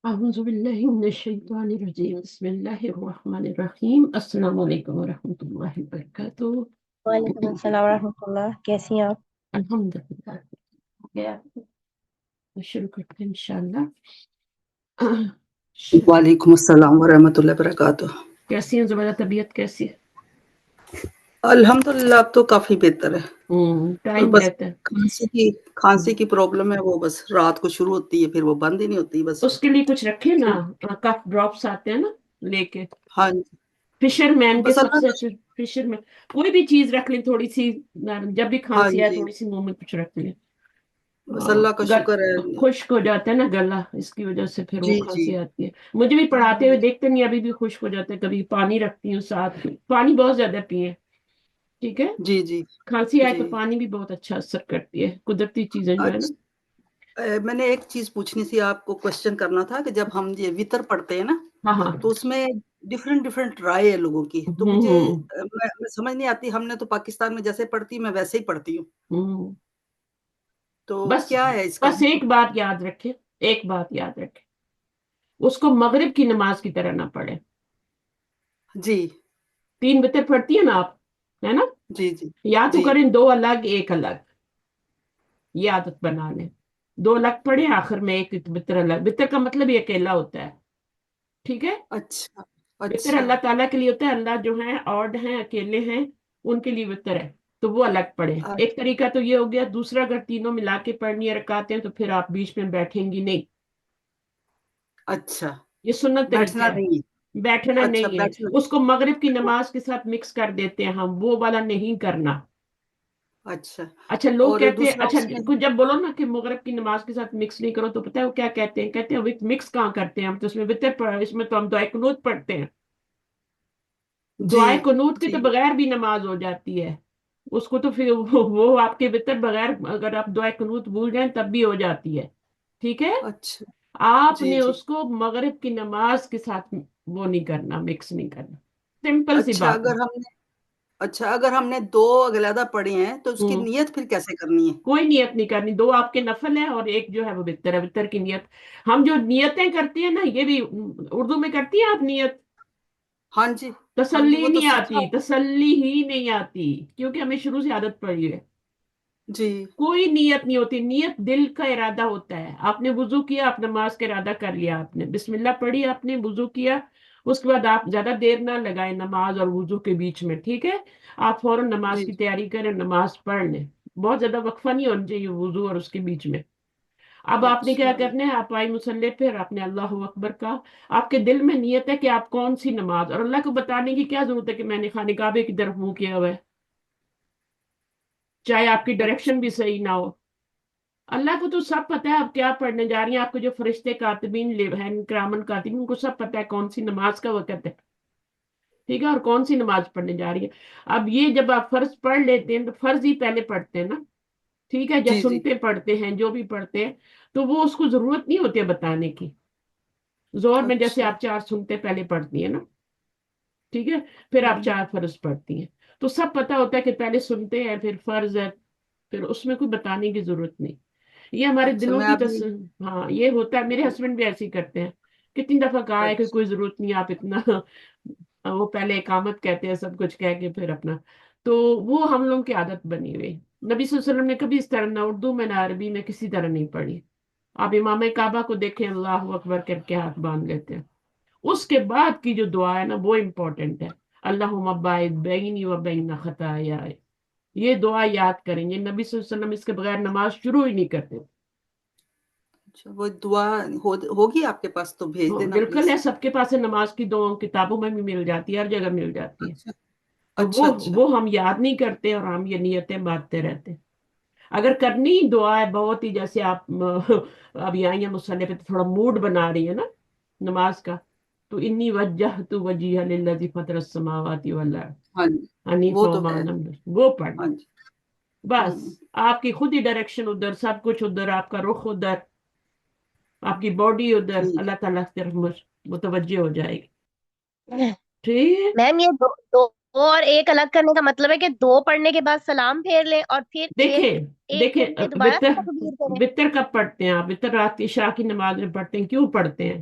أعوذ بالله من الشيطان الرجيم بسم الله الرحمن الرحيم السلام عليكم ورحمة الله وبركاته وعلیکم السلام ورحمۃ اللہ، کیسی ہیں آپ؟ الحمد لله گیا شروع کرتے ہیں انشاءاللہ وعلیکم السلام ورحمۃ اللہ وبرکاتہ۔ کیسی ہیں زبیدہ؟ طبیعت کیسی ہے؟ الحمدللہ اب تو کافی بہتر ہے، اور ٹائم بس رہتا ہے کھانسی کی پرابلم ہے، وہ بس رات کو شروع ہوتی ہے پھر وہ بند ہی نہیں ہوتی بس۔ اس کے لیے کچھ رکھے نا، کف ڈراپس آتے ہیں نا لے کے، ہاں جی، فشر مین کے بس سب اللہ سے کا اچھے فشر مین، کوئی بھی چیز رکھ لیں تھوڑی سی، جب بھی ہاں کھانسی آئے جی، تھوڑی سی منہ میں کچھ رکھ لیں، بس اللہ کا شکر ہے۔ خشک ہو جاتا ہے نا گلا، اس کی وجہ سے پھر وہ جی جی کھانسی آتی ہے۔ مجھے بھی پڑھاتے ہوئے دیکھتے نہیں، ابھی بھی خشک ہو جاتا ہے، کبھی پانی رکھتی ہوں ساتھ، پانی بہت زیادہ پیئے، ٹھیک ہے؟ جی جی کھانسی آئے جی۔ تو پانی بھی بہت اچھا اثر کرتی ہے، قدرتی چیزیں جو ہے نا۔ میں نے ایک چیز پوچھنی تھی آپ کو، کوشچن کرنا تھا کہ جب ہم یہ وطر پڑھتے ہیں نا ہاں ہاں تو اس میں ڈفرینٹ رائے ہے لوگوں کی، تو مجھے ہوں میں سمجھ نہیں آتی، ہم نے تو پاکستان میں جیسے پڑھتی میں ویسے ہی پڑھتی ہوں، ہوں تو بس کیا ہے اس کا؟ بس ایک بات یاد رکھے، ایک بات یاد رکھے، اس کو مغرب کی نماز کی طرح نہ پڑھے۔ جی 3 وتر پڑھتی ہیں نا آپ، ہے نا؟ جی جی یا تو جی کریں 2 الگ ایک الگ، یہ عادت بنا لیں، 2 الگ پڑھیں آخر میں ایک وتر الگ۔ وتر کا مطلب یہ اکیلا ہوتا ہے، ٹھیک ہے؟ اچھا وتر اچھا اللہ تعالیٰ کے لیے ہوتا ہے، اللہ جو ہیں آڈ ہیں، اکیلے ہیں، ان کے لیے وتر ہے، تو وہ الگ پڑھیں۔ ایک طریقہ تو یہ ہو گیا، دوسرا اگر تینوں ملا کے پڑھنی ہے رکعتیں تو پھر آپ بیچ میں بیٹھیں گی نہیں، اچھا، یہ سنت طریقہ بیٹھنا ہے، نہیں ہے، بیٹھنا اچھا نہیں ہے۔ بیٹھنا، اس کو مغرب کی نماز کے ساتھ مکس کر دیتے ہیں ہم، وہ والا نہیں کرنا۔ اچھا، اچھا لوگ اور کہتے ہیں، دوسرا اچھا اس میں کچھ جب بولو نا کہ مغرب کی نماز کے ساتھ مکس نہیں کرو تو پتہ ہے وہ کیا کہتے ہیں؟ کہتے ہیں مکس کہاں کرتے ہیں ہم، تو اس میں وتر اس میں تو ہم دعائے قنوت پڑھتے ہیں، جی دعائے قنوت کے جی، تو بغیر بھی نماز ہو جاتی ہے، اس کو تو پھر وہ آپ کے وتر بغیر اگر آپ دعائے قنوت بھول جائیں تب بھی ہو جاتی ہے، ٹھیک ہے؟ اچھا آپ جی نے جی، اس کو مغرب کی نماز کے ساتھ وہ نہیں کرنا، مکس نہیں کرنا، سمپل سی اچھا بات ہے۔ اگر ہم نے اگر ہم نے دو علیحدہ پڑھی ہیں تو اس کی ہوں نیت پھر کیسے کرنی ہے؟ کوئی نیت نہیں کرنی، 2 آپ کے نفل ہیں اور ایک جو ہے وہ وتر ہے، وتر کی نیت۔ ہم جو نیتیں کرتے ہیں نا، یہ بھی اردو میں کرتی ہیں آپ نیت؟ ہاں جی ہاں جی، تسلی وہ تو نہیں سیکھا آتی، تسلی ہی نہیں آتی، کیونکہ ہمیں شروع سے عادت پڑی ہے۔ جی کوئی نیت نہیں ہوتی، نیت دل کا ارادہ ہوتا ہے۔ آپ نے وضو کیا، آپ نماز کا ارادہ کر لیا، آپ نے بسم اللہ پڑھی، آپ نے وضو کیا، اس کے بعد آپ زیادہ دیر نہ لگائیں نماز اور وضو کے بیچ میں، ٹھیک ہے؟ آپ فوراً نماز جی کی تیاری کریں، نماز پڑھ لیں، بہت زیادہ وقفہ نہیں ہونا چاہیے وضو اور اس کے بیچ میں۔ اب آپ نے کیا اچھا کرنا ہے، آپ آئی مسلح پہ اور آپ نے اللہ اکبر کہا، آپ کے دل میں نیت ہے کہ آپ کون سی نماز، اور اللہ کو بتانے کی کیا ضرورت ہے کہ میں نے خانہ کعبے کی طرف منہ کیا ہوا ہے، چاہے آپ کی اچھا ڈائریکشن بھی صحیح نہ ہو۔ اللہ کو تو سب پتا ہے آپ کیا پڑھنے جا رہی ہیں، آپ کو جو فرشتے کاتبین ہیں کرامن کاتبین، ان کو سب پتا ہے کون سی نماز کا وقت ہے، ٹھیک ہے، اور کون سی نماز پڑھنے جا رہی ہے۔ اب یہ جب آپ فرض پڑھ لیتے ہیں تو فرض ہی پہلے پڑھتے ہیں نا، ٹھیک ہے، یا جی جی سنتے پڑھتے ہیں جو بھی پڑھتے ہیں، تو وہ اس کو ضرورت نہیں ہوتی ہے بتانے کی۔ زور میں جیسے اچھا آپ 4 سنتے پہلے پڑھتی ہیں نا، ٹھیک ہے، پھر آپ 4 فرض پڑھتی ہیں، تو سب پتا ہوتا ہے کہ پہلے سنتے ہیں پھر فرض ہے، پھر اس میں کوئی بتانے کی ضرورت نہیں، یہ ہمارے اچھا دلوں میں کی ابھی ہاں یہ ہوتا ہے، میرے ہسبینڈ بھی ایسے ہی کرتے ہیں، کتنی دفعہ کہا ہے کہ اچھا کوئی ضرورت نہیں آپ اتنا وہ پہلے اقامت کہتے ہیں سب کچھ کہہ کے پھر اپنا، تو وہ ہم لوگوں کی عادت بنی ہوئی۔ نبی صلی اللہ علیہ وسلم نے کبھی اس طرح نہ اردو میں نہ عربی میں کسی طرح نہیں پڑھی۔ آپ امام کعبہ کو دیکھیں، اللہ اکبر کر کے ہاتھ باندھ لیتے ہیں، اس کے بعد کی جو دعا ہے نا وہ امپورٹنٹ ہے، اللہم باعث بینی و بین خطایا، یہ دعا یاد کریں گے، نبی صلی اللہ علیہ وسلم اس کے بغیر نماز شروع ہی نہیں کرتے۔ اچھا، وہ دعا ہوگی آپ کے پاس تو بھیج دینا بالکل پلیز۔ ہے، سب کے پاس ہے، نماز کی دعا کتابوں میں بھی مل جاتی ہے، ہر جگہ مل جاتی ہے، اچھا تو اچھا اچھا وہ ہم یاد نہیں کرتے اور ہم یہ نیتیں باندھتے رہتے۔ اگر کرنی دعا ہے بہت ہی، جیسے آپ ابھی آئی ہیں مصلی پہ تو تھوڑا موڈ بنا رہی ہے نا نماز کا، تو انی وجہت وجیہ للذی فطر السماوات والارض ہاں جی، حنیفا وہ تو وما ہے، انا من المشرکین، وہ پڑھنا، ہاں جی بس ہوں، آپ کی خود ہی ڈائریکشن ادھر، سب کچھ ادھر، آپ کا رخ ادھر، آپ کی باڈی ادھر، ٹھیک اللہ تعالیٰ کی طرف متوجہ ہو جائے گی، ٹھیک ہے؟ میم یہ دو اور ایک الگ کرنے کا مطلب ہے کہ 2 پڑھنے کے بعد سلام پھیر لیں اور پھر ایک دیکھیں ایک دیکھیں پڑھ کے دوبارہ وطر تکبیر کریں؟ وطر کب پڑھتے ہیں آپ؟ وطر رات کی عشاء کی نماز میں پڑھتے ہیں، کیوں پڑھتے ہیں؟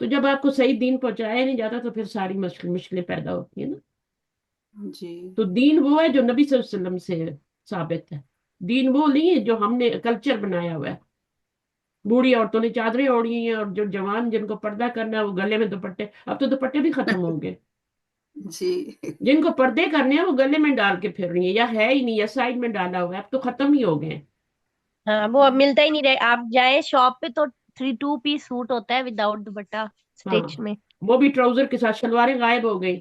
تو جب آپ کو صحیح دین پہنچایا نہیں جاتا تو پھر ساری مشکلیں پیدا ہوتی ہیں نا. جی تو دین وہ ہے جو نبی صلی اللہ علیہ وسلم سے ثابت ہے. دین وہ نہیں ہے جو ہم نے کلچر بنایا ہوا ہے. بوڑھی عورتوں نے چادریں اوڑھی ہیں اور جو جوان جن کو پردہ کرنا ہے وہ گلے میں دوپٹے. اب تو دوپٹے بھی ختم ہو گئے. جی جن کو پردے کرنے ہیں وہ گلے میں ڈال کے پھر رہی ہیں یا ہے ہی نہیں یا سائڈ میں ڈالا ہوا ہے. اب تو ختم ہی ہو گئے ہیں. ہاں وہ اب ملتا ہی نہیں رہے. آپ جائیں شاپ پہ تو 3 2 پیس سوٹ ہوتا ہے وداؤٹ دوپٹہ ہاں اسٹچ میں. وہ بھی ٹراؤزر کے ساتھ. شلواریں غائب ہو گئی.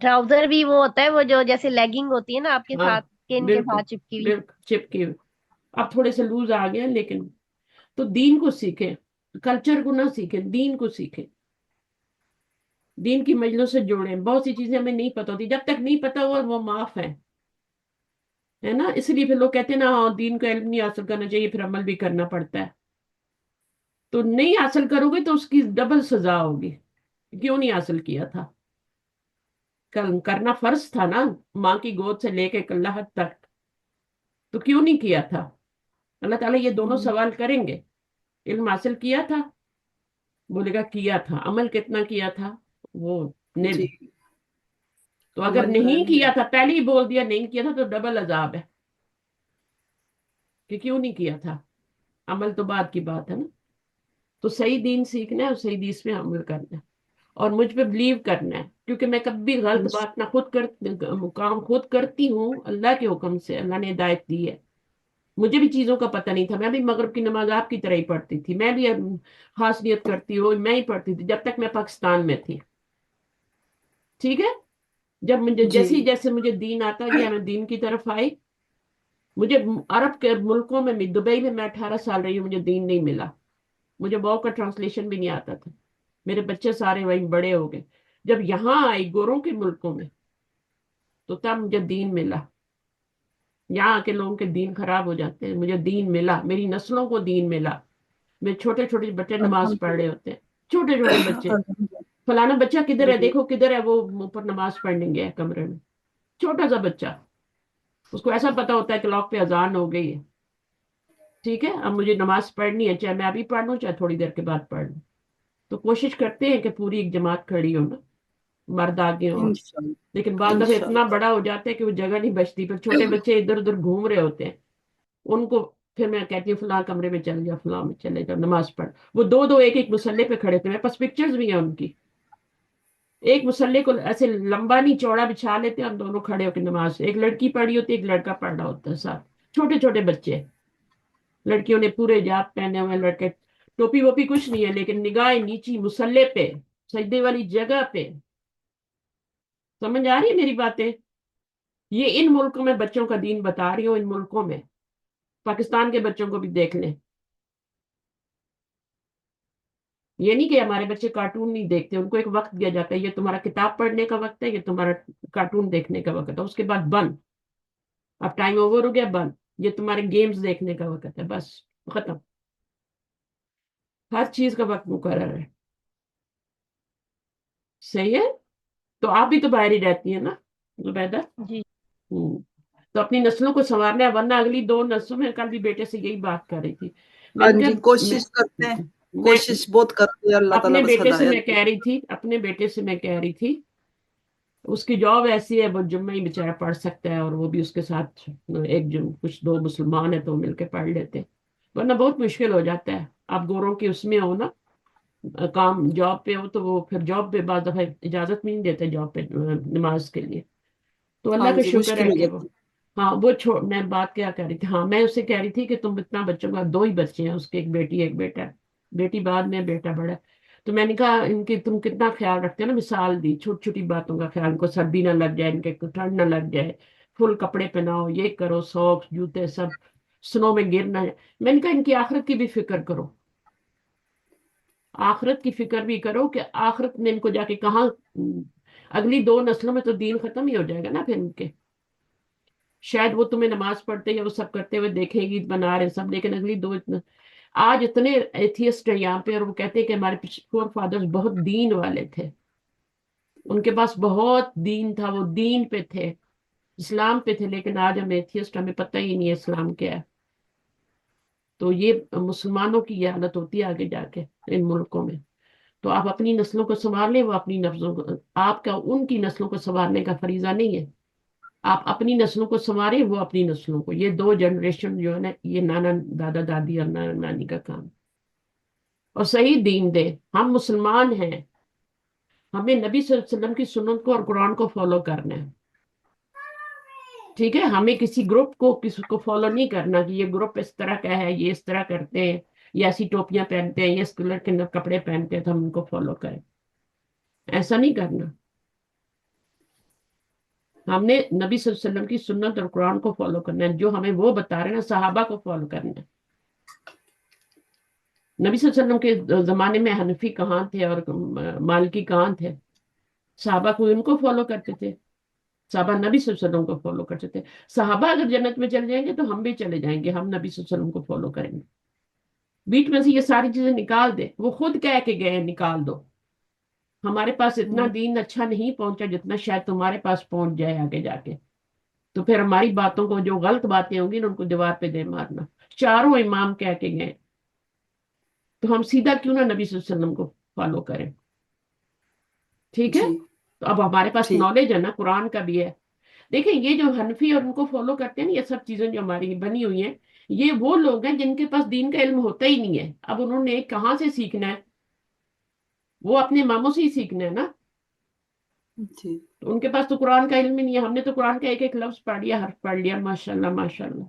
ٹراؤزر بھی وہ ہوتا ہے وہ جو جیسے لیگنگ ہوتی ہے نا آپ کے ہاں ساتھ اسکن کے بالکل ساتھ چپکی ہوئی. بالکل چپکی ہوئی. اب تھوڑے سے لوز آ گئے لیکن تو دین کو سیکھیں. کلچر کو نہ سیکھیں, دین کو سیکھیں. دین کی مجلس سے جوڑیں. بہت سی چیزیں ہمیں نہیں پتہ ہوتی. جب تک نہیں پتہ ہوا وہ معاف ہے نا. اس لیے پھر لوگ کہتے ہیں نا ہاں دین کا علم نہیں حاصل کرنا چاہیے, پھر عمل بھی کرنا پڑتا ہے. تو نہیں حاصل کرو گے تو اس کی ڈبل سزا ہوگی. کیوں نہیں حاصل کیا تھا؟ کرنا فرض تھا نا, ماں کی گود سے لے کے کلہت تک. تو کیوں نہیں کیا تھا؟ اللہ تعالیٰ یہ دونوں سوال کریں گے. علم حاصل کیا تھا, بولے گا کیا تھا. عمل کتنا کیا تھا, وہ نل. جی تو اگر عمل جو ہے نہیں نا. کیا تھا, پہلے ہی بول دیا نہیں کیا تھا, تو ڈبل عذاب ہے کہ کیوں نہیں کیا تھا. عمل تو بعد کی بات ہے نا. تو صحیح دین سیکھنا ہے اور صحیح دین پہ عمل کرنا ہے اور مجھ پہ بلیو کرنا ہے. کیونکہ میں کبھی غلط بات نہ کام خود کرتی ہوں. اللہ کے حکم سے اللہ نے ہدایت دی ہے. مجھے بھی چیزوں کا پتہ نہیں تھا. میں بھی مغرب کی نماز آپ کی طرح ہی پڑھتی تھی. میں بھی خاص نیت کرتی ہوں, میں ہی پڑھتی تھی جب تک میں پاکستان میں تھی. ٹھیک ہے. جب مجھے جی جیسے مجھے دین آتا گیا, میں دین کی طرف آئی. مجھے عرب کے ملکوں میں دبئی میں 18 سال رہی ہوں, مجھے دین نہیں ملا. مجھے واؤ کا ٹرانسلیشن بھی نہیں آتا تھا. میرے بچے سارے وہیں بڑے ہو گئے. جب یہاں آئی گوروں کے ملکوں میں تو تب مجھے دین ملا. یہاں کے لوگوں کے دین خراب ہو جاتے ہیں, مجھے دین ملا. میری نسلوں کو دین ملا. میرے چھوٹے چھوٹے بچے نماز پڑھ رہے الحمدللہ ہوتے ہیں. چھوٹے چھوٹے بچے. الحمدللہ. فلانا بچہ کدھر ہے, جی دیکھو کدھر ہے, وہ اوپر نماز پڑھنے گیا ہے کمرے میں. چھوٹا سا بچہ. اس کو ایسا پتا ہوتا ہے کہ کلاک پہ اذان ہو گئی ہے. ٹھیک ہے, اب مجھے نماز پڑھنی ہے, چاہے میں ابھی پڑھ لوں چاہے تھوڑی دیر کے بعد پڑھ لوں. تو کوشش کرتے ہیں کہ پوری ایک جماعت کھڑی ہو نا, مرد آگے ہوں. انشاءاللہ لیکن بعض دفعہ اتنا انشاءاللہ. بڑا ہو جاتا ہے کہ وہ جگہ نہیں بچتی. پھر چھوٹے بچے ادھر ادھر گھوم رہے ہوتے ہیں. ان کو پھر میں کہتی ہوں فلاں کمرے میں چل جاؤ, فلاں میں چلے جاؤ, نماز پڑھ. وہ دو دو ایک ایک مسلے پہ کھڑے تھے. میرے پاس پکچرز بھی ہیں ان کی. ایک مسلے کو ایسے لمبا نہیں چوڑا بچھا لیتے ہیں اور دونوں کھڑے ہو کے نماز. ایک لڑکی پڑھی ہوتی ہے, ایک لڑکا پڑھ رہا ہوتا ہے ساتھ. چھوٹے چھوٹے بچے. لڑکیوں نے پورے جاب پہنے ہوئے, لڑکے ٹوپی ووپی کچھ نہیں ہے, لیکن نگاہ نیچی مسلے پہ, سجدے والی جگہ پہ. سمجھ آ رہی ہے میری باتیں؟ یہ ان ملکوں میں بچوں کا دین بتا رہی ہوں. ان ملکوں میں پاکستان کے بچوں کو بھی دیکھ لیں. یہ نہیں کہ ہمارے بچے کارٹون نہیں دیکھتے. ان کو ایک وقت دیا جاتا ہے, یہ تمہارا کتاب پڑھنے کا وقت ہے, یہ تمہارا کارٹون دیکھنے کا وقت ہے. اس کے بعد بند. اب ٹائم اوور ہو گیا, بند. یہ تمہارے گیمز دیکھنے کا وقت ہے, بس ختم. ہر چیز کا وقت مقرر ہے. صحیح ہے. تو آپ بھی تو باہر ہی رہتی ہیں نا زبیدہ؟ جی ہوں. تو اپنی نسلوں کو سنوارنا ہے, ورنہ اگلی 2 نسلوں میں. کل بھی بیٹے سے یہی بات کر رہی تھی. میں ہاں نے جی کہا کوشش کرتے ہیں. میں کوشش بہت کرتے ہیں, اللہ تعالیٰ اپنے بس بیٹے سے ہدایت میں دے. کہہ رہی تھی, اپنے بیٹے سے میں کہہ رہی تھی, اس کی جاب ایسی ہے, وہ جمعہ ہی بیچارہ پڑھ سکتا ہے, اور وہ بھی اس کے ساتھ ایک جو کچھ 2 مسلمان ہیں تو مل کے پڑھ لیتے ہیں. ورنہ بہت مشکل ہو جاتا ہے. آپ گوروں کے اس میں ہو نا, کام جاب پہ ہو, تو وہ پھر جاب پہ بعض دفعہ اجازت نہیں دیتے جاب پہ نماز کے لیے. تو ہاں اللہ کا جی شکر مشکل ہے ہو کہ وہ. جاتی ہاں میں بات کیا کر رہی تھی, ہاں میں اسے کہہ رہی تھی کہ تم اتنا بچوں کا, 2 ہی بچے ہیں اس کے, ایک بیٹی ایک بیٹا ہے. بیٹی بعد میں, بیٹا بڑا ہے. تو میں نے کہا ان کی تم کتنا خیال رکھتے ہو نا. مثال دی, چھوٹی چھوٹی باتوں کا خیال. ان کو سردی نہ لگ جائے, ان کے ٹھنڈ نہ لگ جائے, فل کپڑے پہناؤ, یہ کرو, سوکس جوتے سب سنو میں گر نہ جائے. میں نے کہا ان کی آخرت کی بھی فکر کرو. آخرت کی فکر بھی کرو کہ آخرت میں ان کو جا کے کہاں. اگلی 2 نسلوں میں تو دین ختم ہی ہو جائے گا نا پھر ان کے. شاید وہ تمہیں نماز پڑھتے یا وہ سب کرتے ہوئے دیکھیں گی, بنا رہے سب, لیکن اگلی آج اتنے ایتھیسٹ ہیں یہاں پہ, اور وہ کہتے ہیں کہ ہمارے فور فادرز بہت دین والے تھے. ان کے پاس بہت دین تھا, وہ دین پہ تھے, اسلام پہ تھے. لیکن آج ہم ایتھیسٹ, ہمیں پتہ ہی نہیں ہے اسلام کیا ہے. تو یہ مسلمانوں کی یہ حالت ہوتی ہے آگے جا کے ان ملکوں میں. تو آپ اپنی نسلوں کو سنبھال لیں، وہ اپنی نسلوں کو. آپ کا ان کی نسلوں کو سنبھالنے کا فریضہ نہیں ہے. آپ اپنی نسلوں کو سنواریں، وہ اپنی نسلوں کو. یہ 2 جنریشن جو ہے نا، یہ نانا دادا دادی اور نانا نانی کا کام. اور صحیح دین دے. ہم مسلمان ہیں، ہمیں نبی صلی اللہ علیہ وسلم کی سنت کو اور قرآن کو فالو کرنا ہے. ٹھیک ہے، ہمیں کسی گروپ کو کسی کو فالو نہیں کرنا کہ یہ گروپ اس طرح کا ہے، یہ اس طرح کرتے ہیں، یہ ایسی ٹوپیاں پہنتے ہیں، یہ اس کلر کے کپڑے پہنتے ہیں تو ہم ان کو فالو کریں. ایسا نہیں کرنا. ہم نے نبی صلی اللہ علیہ وسلم کی سنت اور قرآن کو فالو کرنا ہے، جو ہمیں وہ بتا رہے ہیں. صحابہ کو فالو کرنا ہے. نبی صلی اللہ علیہ وسلم کے زمانے میں حنفی کہاں تھے اور مالکی کہاں تھے؟ صحابہ کو ان کو فالو کرتے تھے. صحابہ نبی صلی اللہ علیہ وسلم کو فالو کرتے تھے. صحابہ اگر جنت میں چل جائیں گے تو ہم بھی چلے جائیں گے، ہم نبی صلی اللہ علیہ وسلم کو فالو کریں گے. بیچ میں سے یہ ساری چیزیں نکال دے. وہ خود کہہ کے گئے ہیں نکال دو. ہمارے پاس اتنا دین اچھا نہیں پہنچا جتنا شاید تمہارے پاس پہنچ جائے آگے جا کے. تو پھر ہماری باتوں کو، جو غلط باتیں ہوں گی ان کو دیوار پہ دے مارنا. 4 امام کہہ کے گئے، تو ہم سیدھا کیوں نہ نبی صلی اللہ علیہ وسلم کو فالو کریں. ٹھیک ہے. جی تو اب ہمارے پاس ٹھیک. نالج ہے نا، قرآن کا بھی ہے. دیکھیں یہ جو حنفی اور ان کو فالو کرتے ہیں نا، یہ سب چیزیں جو ہماری بنی ہوئی ہیں، یہ وہ لوگ ہیں جن کے پاس دین کا علم ہوتا ہی نہیں ہے. اب انہوں نے کہاں سے سیکھنا ہے؟ وہ اپنے ماموں سے ہی سیکھنا ہے نا. جی تو ان کے پاس تو قرآن کا علم ہی نہیں ہے. ہم نے تو قرآن کا ایک ایک لفظ پڑھ لیا، حرف پڑھ لیا، ماشاء اللہ ماشاء اللہ.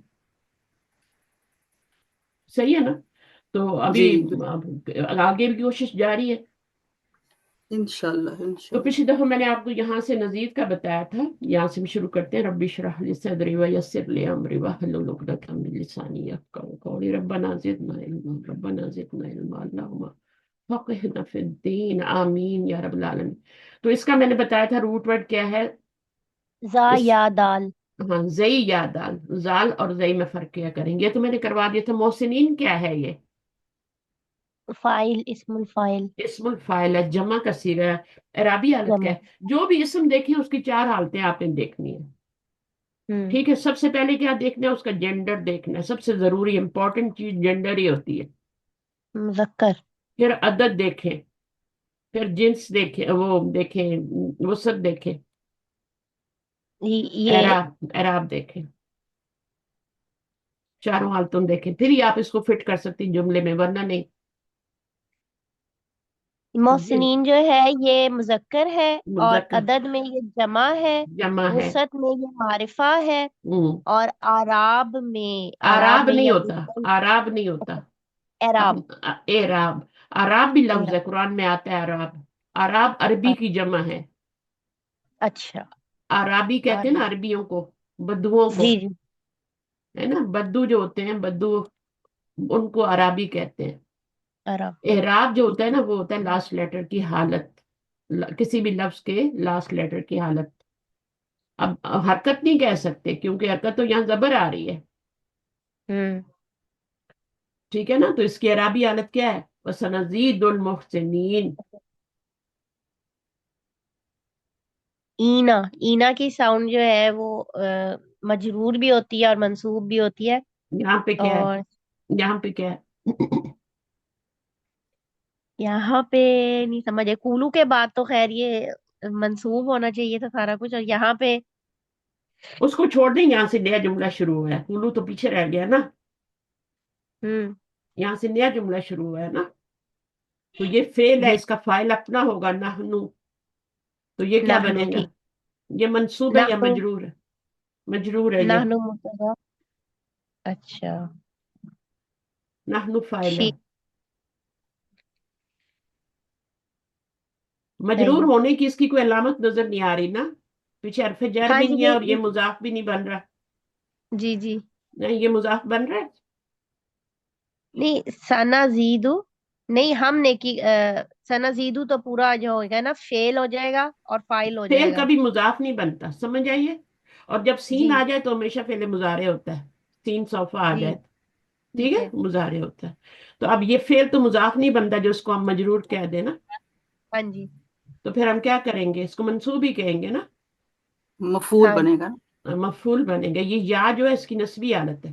صحیح ہے نا. تو ابھی جی آگے بھی کوشش جاری ہے. انشاءاللہ تو انشاءاللہ. پچھلی دفعہ میں نے آپ کو یہاں سے نزید کا بتایا تھا. یہاں سے بھی شروع کرتے ہیں. رب اشرح لی صدری ویسر لی امری واحلل عقدۃ من لسانی یفقهوا قولی. ربنا زدنا علما ربنا زدنا علما اللهم فقہنا فی الدین. آمین یا رب العالمین. تو اس کا میں نے بتایا تھا روٹ ورڈ کیا ہے. زا اس یا دال. ہاں، زئی یا دال. زال اور زئی میں فرق کیا کریں گے. تو میں نے کروا دیا تھا. محسنین کیا ہے؟ یہ فائل، اسم الفائل. اسم الفاعل ہے، جمع کا صیغہ ہے. اعرابی حالت کیا جمع. ہے؟ جو بھی اسم دیکھیں اس کی 4 حالتیں آپ نے دیکھنی ہے. ہوں. ٹھیک ہے. سب سے پہلے کیا دیکھنا ہے؟ اس کا جینڈر دیکھنا ہے. سب سے ضروری امپورٹنٹ چیز جینڈر ہی ہوتی ہے. مذکر. پھر عدد دیکھیں، پھر جنس دیکھیں، وہ دیکھیں، وسعت دیکھیں، یہ اعراب اعراب دیکھیں. 4 حالتوں دیکھیں، پھر ہی آپ اس کو فٹ کر سکتی جملے میں، ورنہ نہیں. جن محسنین جو ہے یہ مذکر ہے، اور مذکر عدد میں یہ جمع ہے، جمع ہے. وسعت میں یہ معرفہ ہے، ہوں. اور آراب آراب میں نہیں یہ ہوتا. آراب نہیں ہوتا. اب اعراب. اعراب. عراب بھی لفظ اعراب. ہے، قرآن میں آتا ہے عراب. عراب عربی کی جمع ہے. اچھا. عرابی کہتے ہیں نا عرب. عربیوں کو، بدوؤں کو. جی جی. ہے نا، بدو جو ہوتے ہیں، بدو ان کو عرابی کہتے ہیں. عرب. اعراب جو ہوتا ہے نا، وہ ہوتا ہے لاسٹ لیٹر کی حالت. کسی بھی لفظ کے لاسٹ لیٹر کی حالت. اب حرکت نہیں کہہ سکتے کیونکہ حرکت تو یہاں زبر آ رہی ہے. ہوں. ٹھیک ہے نا. تو اس کی عرابی حالت کیا ہے؟ وَسَنَزِيدُ الْمُحْسِنِينَ. اینا. اینا کی ساؤنڈ جو ہے وہ مجرور بھی ہوتی ہے اور منصوب بھی ہوتی ہے. یہاں پہ کیا ہے؟ اور یہاں پہ کیا ہے؟ یہاں پہ نہیں سمجھے. کولو کے بعد تو خیر یہ منصوب ہونا چاہیے تھا سارا کچھ، اور یہاں پہ اس کو چھوڑ دیں، یہاں سے نیا جملہ شروع ہوا ہے. کولو تو پیچھے رہ گیا نا. ہوں. یہاں سے نیا جملہ شروع ہوا ہے نا. تو یہ فعل ہے، جی. اس کا فاعل اپنا ہوگا نحنو. تو یہ کیا نحنو. بنے گا؟ ٹھیک. یہ منصوب ہے یا نحنو. مجرور ہے؟ مجرور ہے یہ. نحنو مبتدا. اچھا. نحنو فاعل ہے. ٹھیک. مجرور صحیح. ہونے کی اس کی کوئی علامت نظر نہیں آ رہی نا. پیچھے حرف جر ہاں بھی جی نہیں ہے اور یہ نہیں. مضاف بھی نہیں بن رہا. جی جی. نہیں، یہ مضاف بن رہا ہے. نہیں سنا زیدو. نہیں ہم نے کی سنا زیدو تو پورا جو ہوگا نا فیل ہو جائے گا اور فائل ہو فعل جائے گا. کبھی مضاف نہیں بنتا، سمجھ آئیے. اور جب سین جی آ جائے تو ہمیشہ فعل مضارع ہوتا ہے. سین صوفہ آ جی. جائے ٹھیک ٹھیک ہے، ہے. مضارع ہوتا ہے. تو اب یہ فعل تو مضاف نہیں بنتا جو اس کو ہم مجرور کہہ دیں نا. ہاں جی. تو پھر ہم کیا کریں گے؟ اس کو منصوب ہی کہیں گے نا. مفعول ہاں بنے گا نا. مفعول بنے گا. یہ یا جو ہے اس کی نسبی حالت ہے.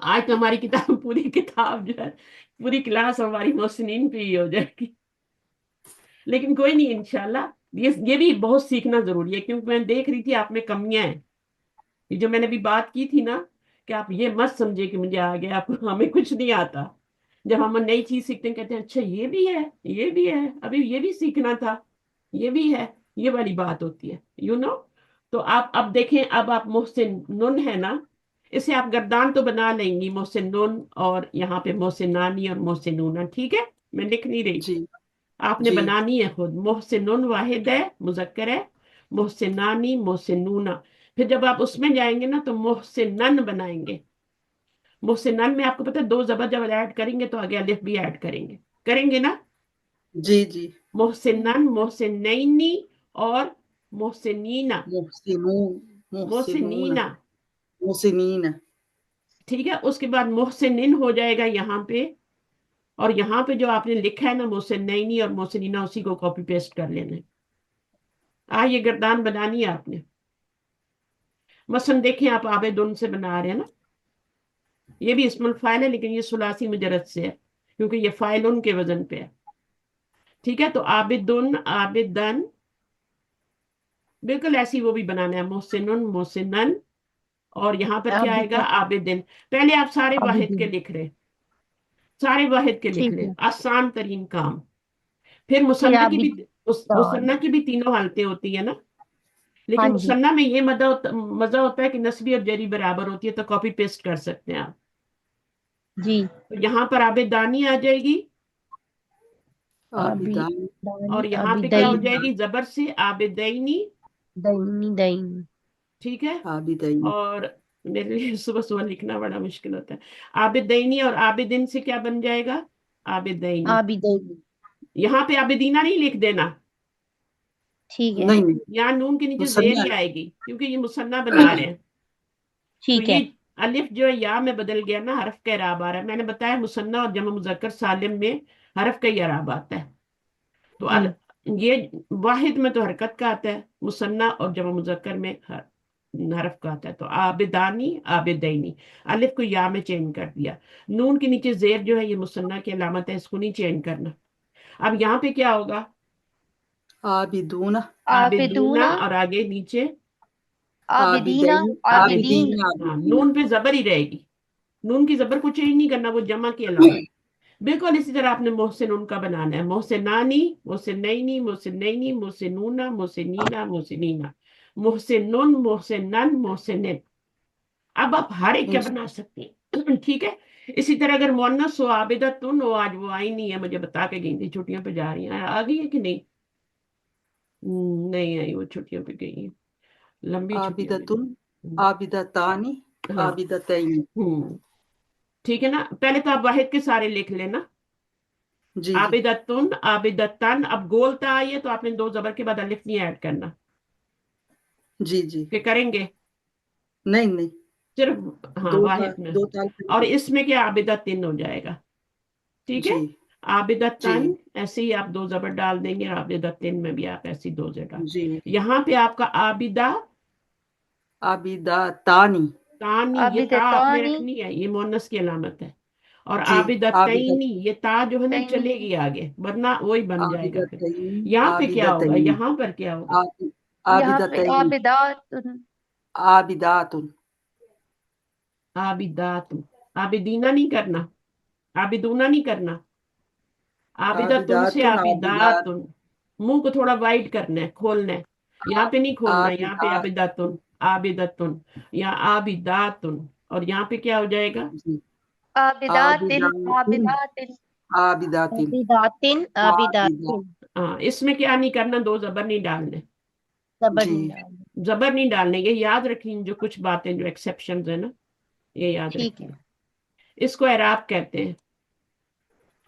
آج تو ہماری کتاب پوری کتاب جو ہے پوری کلاس ہماری محسنین پہ ہی ہو جائے گی، لیکن کوئی نہیں انشاءاللہ یہ بھی بہت سیکھنا ضروری ہے، کیونکہ میں دیکھ رہی تھی آپ میں کمیاں ہیں. یہ جو میں نے ابھی بات کی تھی نا کہ آپ یہ مت سمجھے کہ مجھے آ گیا، آپ ہمیں کچھ نہیں آتا. جب ہم نئی چیز سیکھتے ہیں کہتے ہیں اچھا یہ بھی ہے، یہ بھی ہے، ابھی یہ بھی سیکھنا تھا، یہ بھی ہے، یہ والی بات ہوتی ہے تو آپ اب دیکھیں، اب آپ محسن نن ہے نا، اسے آپ گردان تو بنا لیں گی محسن نن، اور یہاں پہ محسن نانی اور محسن نونا، ٹھیک ہے، میں لکھ نہیں رہی، جی آپ نے جی بنانی ہے خود. محسن نن واحد ہے، مذکر ہے، محسن نانی، محسن نونا. پھر جب آپ اس میں جائیں گے نا تو محسن نن بنائیں گے. محسن نن میں آپ کو پتا ہے 2 زبر جب ایڈ کریں گے تو آگے الف بھی ایڈ کریں گے نا. جی جی محسن نن، محسن نینی اور محسنینا. محسنون محسنون محسنینا، محسنین. ٹھیک ہے. اس کے بعد محسنن ہو جائے گا یہاں پہ، اور یہاں پہ جو آپ نے لکھا ہے نا محسن نینی اور محسنینا، اسی کو کاپی پیسٹ کر لینا ہے. یہ گردان بنانی ہے آپ نے. مثلا دیکھیں آپ آبدن سے بنا رہے ہیں نا، یہ بھی اسم الفاعل ہے لیکن یہ ثلاثی مجرد سے ہے کیونکہ یہ فاعلن کے وزن پہ ہے. ٹھیک ہے، تو عابدن، عابدن، بالکل ایسی وہ بھی بنانا ہے، محسنن، محسنن، اور یہاں پر کیا آئے گا عابدہ، عابدن. پہلے آپ سارے واحد کے عابدین، لکھ رہے، سارے واحد کے لکھ ٹھیک رہے، ہے، آسان ترین کام. پھر پھر مثنیٰ کی بھی، عابدان، مثنیٰ کی بھی تینوں حالتیں ہوتی ہے نا، ہاں لیکن جی، مثنیٰ میں یہ مزہ ہوتا ہے کہ نسبی اور جری برابر ہوتی ہے تو کاپی پیسٹ کر سکتے ہیں آپ. جی، تو یہاں پر عابدانی آ جائے گی، عابدان اور عابدانی، یہاں پہ کیا ہو عابدین، جائے گی زبر سے عابدینی. دینی، دین، ٹھیک ہے. عابدین. اور میرے لیے صبح صبح لکھنا بڑا مشکل ہوتا ہے. عابدینی اور عابدین سے کیا بن جائے گا؟ عابدینی. عابدین، یہاں پہ عابدینہ نہیں لکھ دینا، ٹھیک ہے، نہیں نہیں یہاں نون کے نیچے زیر مثنیٰ ہی آئے گی کیونکہ یہ مثنیٰ بنا رہے ہیں. تو ٹھیک ہے، یہ الف جو ہے یا میں بدل گیا نا، حرف کا اعراب آ رہا ہے. میں نے بتایا مثنیٰ اور جمع مذکر سالم میں حرف کا ہی اعراب آتا ہے. تو جی، یہ واحد میں تو حرکت کا آتا ہے، مثنیٰ اور جمع مذکر میں حرف کا آتا ہے. تو عابدانی، عابدینی، الف کو یا میں چینج کر دیا. نون کے نیچے زیر جو ہے یہ مثنیٰ کی علامت ہے، اس کو نہیں چینج کرنا. اب یہاں پہ کیا ہوگا؟ عابدون عابدونا، عابدونا، اور آگے نیچے عابدینا، عابدین عابدین، عابدین ہاں، عابدین. نون پہ زبر ہی رہے گی. نون کی زبر کو چینج نہیں کرنا، وہ جمع کی علامت. بالکل اسی طرح آپ نے محسن ان کا بنانا ہے، محسنانی، محسنینی، محسنینی، محسنونا، محسنینا، محسنینا، محسنن، محسنن، محسنن. اب آپ ہر ایک کیا بنا سکتے ہیں. ٹھیک ہے. اسی طرح اگر مونس ہو عابدتن ہو، آج وہ آئی نہیں ہے، مجھے بتا کے گئی تھی چھٹیوں پہ جا رہی ہیں، آ گئی ہے کہ نہیں؟ نہیں آئی، وہ چھٹیوں پہ گئی ہیں، لمبی چھٹیوں میں عابدتن گئی. عابدتانی ہاں. عابدتین. ٹھیک ہے نا. پہلے تو آپ واحد کے سارے لکھ لینا، جی جی عابدتن، عابدتن. اب گولتا آئی ہے تو آپ نے 2 زبر کے بعد الف نہیں ایڈ کرنا، جی جی. کہ کریں گے نہیں نہیں صرف. ہاں، واحد میں. دو تال پہ اور نہیں. اس میں کیا عابدتن ہو جائے گا. ٹھیک ہے. جی جی عابدتن ایسے ہی آپ 2 زبر ڈال دیں گے، عابدتن میں بھی آپ ایسی 2 زبر. جی. یہاں پہ آپ کا عابدہ عابدتانی. تانی، یہ تا آپ نے عابدتانی، رکھنی ہے، یہ مونس کی علامت ہے. اور جی عابدتینی، یہ تا جو ہے نا چلے تینی، گی آگے، ورنہ وہی بن جائے گا پھر. عابدتین یہاں پہ کیا ہوگا؟ عابدتین یہاں پر کیا ہوگا؟ یہاں پہ عابدتین عابدات، عابدات. عابدات. عابدینہ نہیں کرنا، عابدونہ نہیں کرنا، عابدتن عابدات سے عابدات عابداتن. منہ کو تھوڑا وائڈ کرنا ہے، کھولنا ہے. یہاں پہ نہیں کھولنا، یہاں پہ عابدات. عابدتن، عابدتن یا عابداتن. اور یہاں پہ کیا ہو جائے گا؟ جی. عابداتن، عابداتن عابداتن، عابداتن عابداتن، عابدات. عابداتن، ہاں، اس میں کیا نہیں کرنا، 2 زبر نہیں ڈالنے. زبر جی نہیں ڈالنا، زبر نہیں ڈالنے، یہ یاد رکھیں، جو کچھ باتیں جو ایکسیپشنز ہیں نا، یہ یاد ٹھیک رکھیں. ہے، اس کو اعراب کہتے ہیں.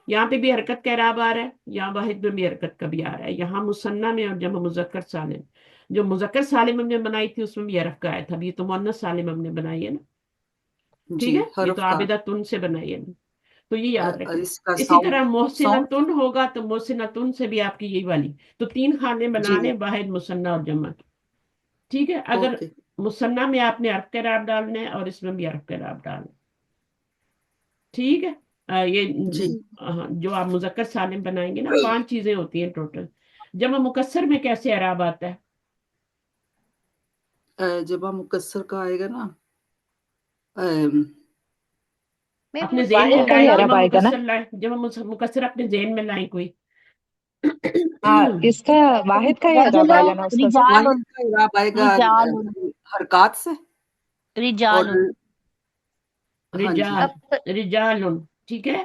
یہاں پہ بھی حرکت کا اعراب آ رہا ہے، یہاں واحد میں بھی حرکت کا بھی آ رہا ہے. یہاں مثنیٰ میں اور جمع مذکر سالم، جو مذکر سالم ہم نے بنائی تھی اس میں بھی حرف کا آیا تھا. اب یہ تو مؤنث سالم ہم نے بنائی ہے نا. ٹھیک جی. ہے، یہ تو حرف کا. عابدہ تن سے بنائی ہے نا. تو یہ یاد رکھیں. اس کا اسی ساؤنڈ. طرح ساؤنڈ. محسنتن ہوگا تو محسنتن سے بھی آپ کی یہی والی. تو 3 خانے جی. بنانے، واحد، مثنیٰ اور جمع. ٹھیک ہے. اگر اوکے. مثنیٰ میں آپ نے حرف کا اعراب ڈالنا ہے اور اس میں بھی حرف کا اعراب ڈالنا ہے. ٹھیک ہے. یہ جی جو آپ مذکر سالم بنائیں گے نا 5 چیزیں ہوتی ہیں ٹوٹل. جمع مکسر میں کیسے اعراب آتا ہے؟ جب ہم مکسر کا آئے گا نا میم اپنے وہ ذہن میں واحد کا لائیں ہی سکلہ عرب جمع آئے گا نا. مکسر لائیں، جمع مکسر اپنے ذہن میں لائیں کوئی. ہاں اس کا واحد کا ہی عرب رجل آئے گا نا استاذ. رجال واحد کا اعراب آئے گا رجال حرکات سے. اور رجال. ہاں جی اب رجال. ٹھیک ہے.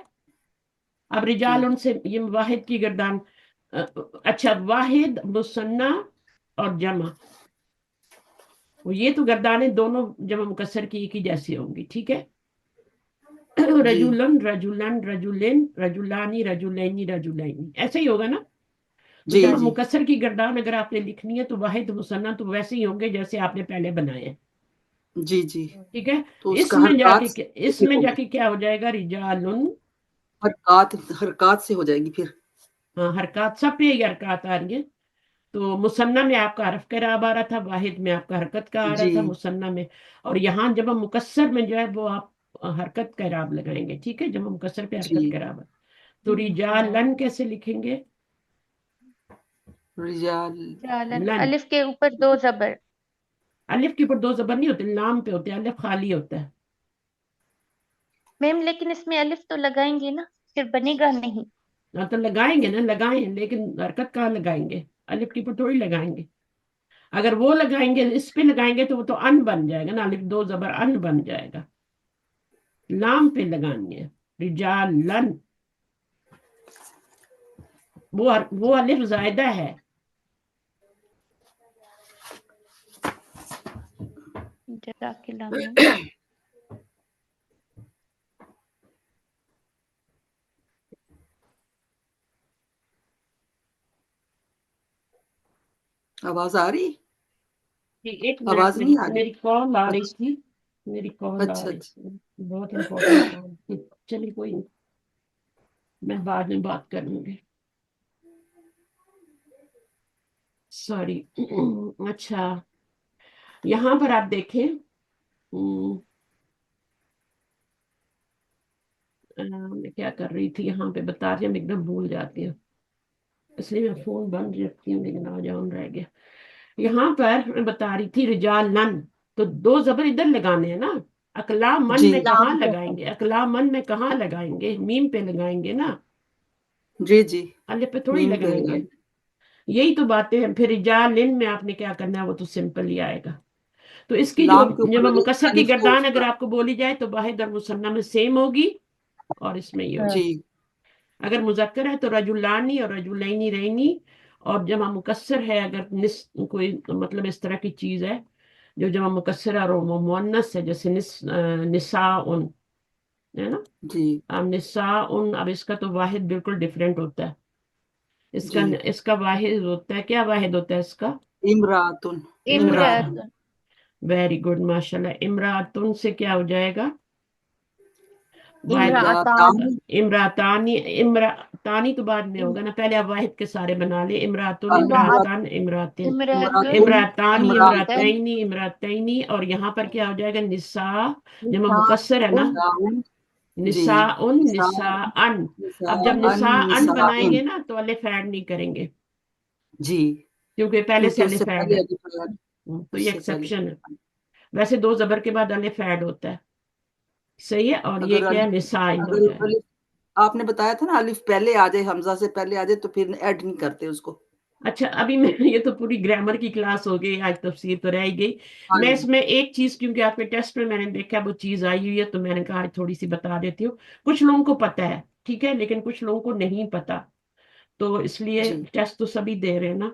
اب جی رجال سے یہ واحد کی گردان. اچھا، واحد مثنیٰ اور جمع، یہ تو گردانیں دونوں جمع مکسر کی ایک ہی جیسی ہوں گی. ٹھیک ہے. جی رجولن رجولن رجولین رجولانی رجولینی رجولینی، ایسا ہی ہوگا نا. تو جی جمع جی مکسر کی گردان اگر آپ نے لکھنی ہے تو واحد مثنیٰ تو ویسے ہی ہوں گے جیسے آپ نے پہلے بنائے ہیں. جی جی. ٹھیک ہے. تو اس اس کا میں جا حرکات کے اس سے میں جا ہوگا. کے کیا ہو جائے گا؟ رجالن. حرکات سے ہو جائے گی پھر. ہاں، حرکات سب پہ ہی حرکات آ رہی ہیں. تو مثنیٰ میں آپ کا حرف کا اعراب آ رہا تھا، واحد میں آپ کا حرکت کا آ رہا جی تھا مثنیٰ میں. اور یہاں جب ہم مکسر میں جو ہے وہ آپ حرکت کا اعراب لگائیں گے. ٹھیک ہے. جب ہم مکسر پہ جی حرکت کا اعراب ہے. تو رجالن کیسے لکھیں گے؟ رجال. جالن لن. الف کے اوپر 2 زبر. الف کے اوپر 2 زبر نہیں ہوتے، لام پہ ہوتے ہیں، الف خالی ہوتا ہے. میم لیکن اس میں الف تو لگائیں گے نا، پھر بنے گا نہیں. ہاں تو لگائیں گے نا، لگائیں، لیکن حرکت کہاں لگائیں گے؟ الف کے اوپر تھوڑی لگائیں گے. اگر وہ لگائیں گے، اس پہ لگائیں گے تو وہ تو ان بن جائے گا نا، الف 2 زبر ان بن جائے گا. لام پہ لگانی ہے. رجالن. وہ الف زائدہ ہے. جزاک اللہ میم. آواز آ رہی؟ ایک منٹ، آواز نہیں آ رہی؟ میری کال آ رہی اچھا تھی. میری کال آ اچھا رہی اچھا. تھی، بہت امپورٹنٹ کال تھی. چلیے کوئی نہیں، میں بعد میں بات کروں گی. سوری. اچھا، یہاں پر آپ دیکھیں. میں کیا کر رہی تھی یہاں پہ بتا رہی ہوں، ایک دم بھول جاتی ہوں، اس لیے میں فون بند رکھتی ہوں، لیکن آج آن رہ گیا. یہاں پر میں بتا رہی تھی رجالن، تو 2 زبر ادھر لگانے ہیں نا. اقلامن جی میں کہاں لام پہ لگائیں گے؟ اقلامن میں کہاں لگائیں گے؟ میم پہ لگائیں گے نا، جی جی. الف پہ تھوڑی میم پہ لگائیں گے. لگائیں. یہی تو باتیں ہیں. پھر رجالن میں آپ نے کیا کرنا ہے، وہ تو سمپل ہی آئے گا. تو اس کی جو لام کے اوپر جب مکسر کی الف کو گردان اگر آپ کو بولی جائے تو واحد اور مثنیٰ میں سیم ہوگی، اور اس میں یہ ہوگی. جی اگر مذکر ہے تو رجلانی اور رجلینی رہنی. اور جمع مکسر ہے اگر کوئی مطلب اس طرح کی چیز ہے جو جمع مکسر ہے اور وہ مؤنث ہے، جیسے نساء ہے نا. جی اب نساء، اب اس کا تو واحد بالکل ڈفرینٹ ہوتا ہے. جی. اس کا واحد ہوتا ہے، کیا واحد ہوتا ہے اس کا؟ امراتن. امرأة. امرأة. ویری گڈ، ماشاء اللہ. امراتن سے کیا ہو جائے گا؟ واحد. امرأتان. امراتان. امراتانی. امراتانی تو بعد میں ہوگا نا، پہلے آپ واحد کے سارے بنا لیں. امراتن، امرأت امراتان، امراتن، امرأة. امراتن. امراتانی، امراتن. امراتینی، امراتینی. اور یہاں پر کیا ہو جائے گا؟ نساء. جمع نساء مکسر ہے نا. نساء. جی. نساء، نساء. نساء. اب جب نساء. نساء بنائیں نساء. گے نا تو الف ایڈ نہیں کریں گے، جی. کیونکہ پہلے کیونکہ سے اس سے الف ایڈ پہلے ہے. تو اس یہ سے پہلے. ایکسیپشن ہے. ویسے 2 زبر کے بعد الف ایڈ ہوتا ہے. صحیح ہے. اور یہ اگر کیا ہے؟ الف نسائن ہو اگر جائے. الف آپ نے بتایا تھا نا الف پہلے آ جائے، حمزہ سے پہلے آ جائے تو پھر ایڈ نہیں کرتے اس کو. اچھا، ابھی میں یہ تو پوری گرامر کی کلاس ہو گئی، آج تفسیر تو رہ ہی گئی. ہاں میں اس جی میں ایک چیز، کیونکہ آپ کے ٹیسٹ میں نے دیکھا وہ چیز آئی ہوئی ہے تو میں نے کہا تھوڑی سی بتا دیتی ہوں. کچھ لوگوں کو پتا ہے، ٹھیک ہے، لیکن کچھ لوگوں کو نہیں پتا. تو اس لیے جی ٹیسٹ تو سبھی دے رہے ہیں نا،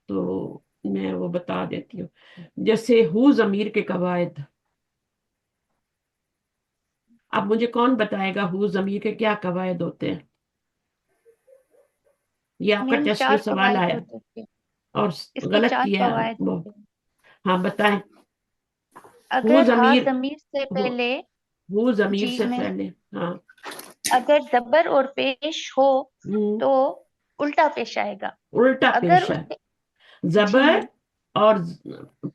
تو میں وہ بتا دیتی ہوں. جیسے ہو ضمیر کے قواعد. اب مجھے کون بتائے گا ہو ضمیر کے کیا قواعد ہوتے ہیں؟ یہ آپ کا میم ٹیسٹ 4 میں سوال قواعد آیا ہوتے ہیں. اور اس کے غلط 4 کیا. قواعد وہ ہوتے ہیں. ہاں بتائیں. ہو اگر ہا ضمیر. ضمیر سے پہلے. ہو ضمیر جی سے میم. پہلے. ہاں. اگر زبر اور پیش ہو ہوں. تو الٹا پیش آئے گا. الٹا اگر پیش اس ہے. کے. جی زبر میم. اور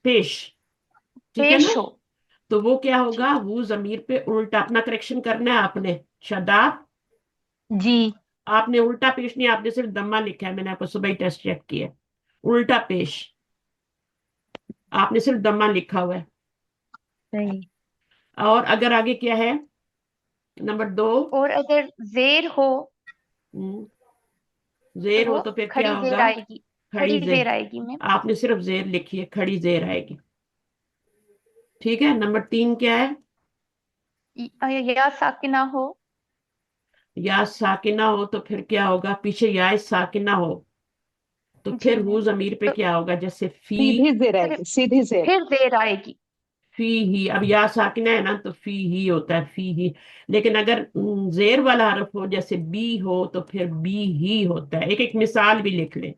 پیش. ٹھیک ہے نا. پیش ہو. تو وہ کیا جی ہوگا, وہ ضمیر پہ الٹا. اپنا کریکشن کرنا ہے آپ نے. شاداب, جی آپ نے الٹا پیش نہیں, آپ نے صرف دمہ لکھا ہے, میں نے آپ کو صبح ہی ٹیسٹ چیک کیا. الٹا پیش آپ نے صرف دمہ لکھا ہوا ہے. صحیح. اور اگر آگے کیا ہے, نمبر 2, اور اگر زیر ہو تو زیر ہو وہ تو پھر کیا کھڑی زیر ہوگا, آئے گی. کھڑی کھڑی زیر. زیر آئے گی میم. آپ نے صرف زیر لکھی ہے, کھڑی زیر آئے گی. ٹھیک ہے. نمبر 3 کیا ہے, یا ساکنہ ہو یا ساکنہ ہو تو پھر کیا ہوگا, پیچھے یا ساکنہ ہو تو جی پھر ہو میم. ضمیر پہ تو کیا ہوگا, جیسے فی. سیدھی زیر آئے پھر گی، سیدھی زیر. پھر زیر آئے گی. فی ہی, اب یا ساکنہ ہے نا تو فی ہی ہوتا ہے, فی ہی. لیکن اگر زیر والا حرف ہو جیسے بی ہو تو پھر بی ہی ہوتا ہے. ایک ایک مثال بھی لکھ لیں.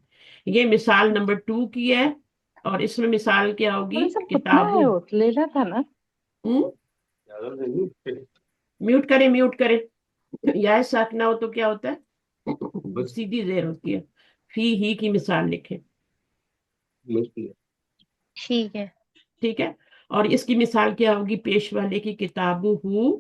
یہ مثال نمبر 2 کی ہے, اور اس میں مثال کیا ہوگی, تھوڑا سا پتلا کتابوں. ہے، وہ لینا تھا نا. میوٹ کریں, میوٹ کریں. یا ساکنہ ہو تو کیا ہوتا ہے, سیدھی زیر ہوتی ہے. فی ہی کی مثال لکھیں. ٹھیک ہے. ٹھیک ہے. اور اس کی مثال کیا ہوگی, پیش والے کی کتابوں ہو,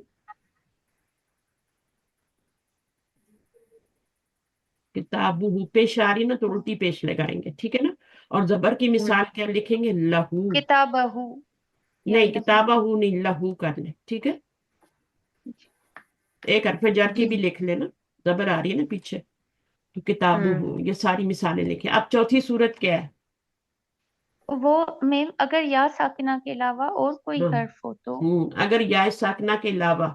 کتابوں ہو پیش آ رہی نا تو الٹی پیش لگائیں گے. ٹھیک ہے نا. اور زبر کی مثال کیا لکھیں گے, لہو. کتابہ یا نہیں, لہو. کتابہ ہو نہیں, لہو کر لیں. ٹھیک ہے. ایک حرف جر کی جی. بھی لکھ لینا, زبر آ رہی ہے نا پیچھے, تو کتابوں ہو. یہ ساری مثالیں لکھیں. اب چوتھی صورت کیا ہے, وہ میم اگر یا ساکنہ کے علاوہ اور کوئی ہاں, حرف ہو تو. اگر یا ساکنہ کے علاوہ,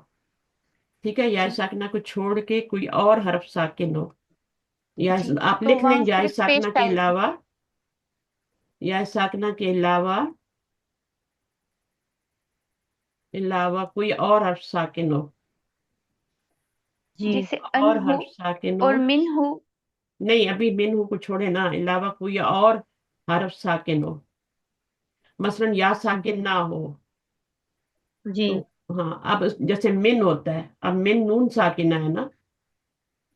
ٹھیک ہے, یا جی ساکنہ کو چھوڑ کے کوئی اور حرف ساکن ہو, یا جی آپ تو لکھ لیں وہاں یا صرف ساکنہ پیش کے آئے گی. علاوہ, یا ساکنہ کے علاوہ, علاوہ کوئی اور حرف ساکن ہو, جی. جیسے ان اور ہو حرف ساکن اور ہو. من ہو. نہیں, ابھی من ہو کو چھوڑے نا, علاوہ کوئی اور حرف ساکن ہو. مثلا یا ساکن نہ ہو جی. تو, ہاں, اب جیسے من ہوتا ہے, اب من نون ساکنہ ہے نا,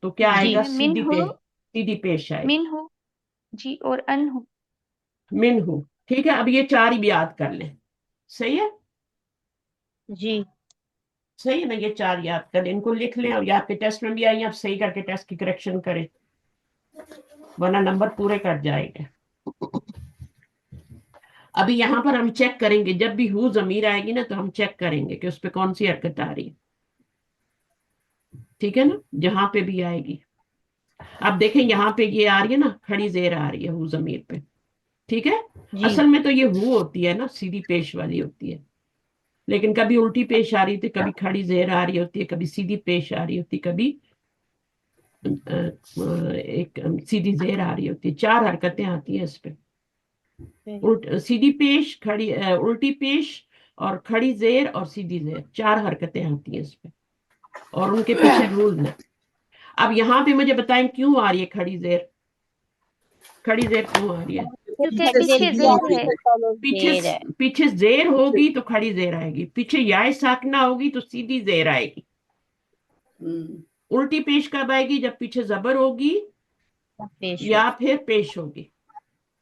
تو کیا آئے جی. گا, من ہو. سیدھی پیش آئے گی. من ہو جی اور ان ہو. من ہو. ٹھیک ہے. اب یہ 4 ہی بھی یاد کر لیں. صحیح ہے. جی. صحیح ہے نا, یہ 4 یاد کر لیں, ان کو لکھ لیں, اور یا آپ کے ٹیسٹ میں بھی آئی ہیں, آپ صحیح کر کے ٹیسٹ کی کریکشن کریں, ورنہ نمبر پورے کٹ جائے گا. ابھی یہاں پر ہم چیک کریں گے, جب بھی ہو ضمیر آئے گی نا تو ہم چیک کریں گے کہ اس پہ کون سی حرکت آ رہی ہے. ٹھیک ہے نا, جہاں پہ بھی آئے گی. اب دیکھیں یہاں پہ یہ آ رہی ہے نا, کھڑی زیر آ رہی ہے ہو ضمیر پہ. ٹھیک ہے. جی. اصل میں تو یہ ہو ہوتی ہے نا, سیدھی پیش والی ہوتی ہے, لیکن کبھی الٹی پیش آ رہی ہوتی, کبھی کھڑی زیر آ رہی ہوتی ہے, کبھی سیدھی پیش آ رہی ہوتی, کبھی ایک سیدھی زیر آ رہی ہوتی ہے. 4 حرکتیں آتی ہیں اس پہ. سیدھی پیش, کھڑی الٹی پیش, اور کھڑی زیر اور سیدھی زیر, 4 حرکتیں آتی ہیں اس پہ, اور ان کے پیچھے رول ہے. اب یہاں پہ مجھے بتائیں کیوں آ رہی ہے کھڑی زیر, کھڑی زیر کیوں آ رہی ہے. کیونکہ پیچھے پیچھے سیدھی زیر آتی ہے. تو چلو پیچھے دیر ہے. پیچھے زیر ہوگی تو کھڑی زیر آئے گی, پیچھے یا ساکنہ ہوگی تو سیدھی زیر آئے گی. الٹی پیش کب آئے گی, جب پیچھے زبر ہوگی پیش ہو. یا پھر پیش ہوگی,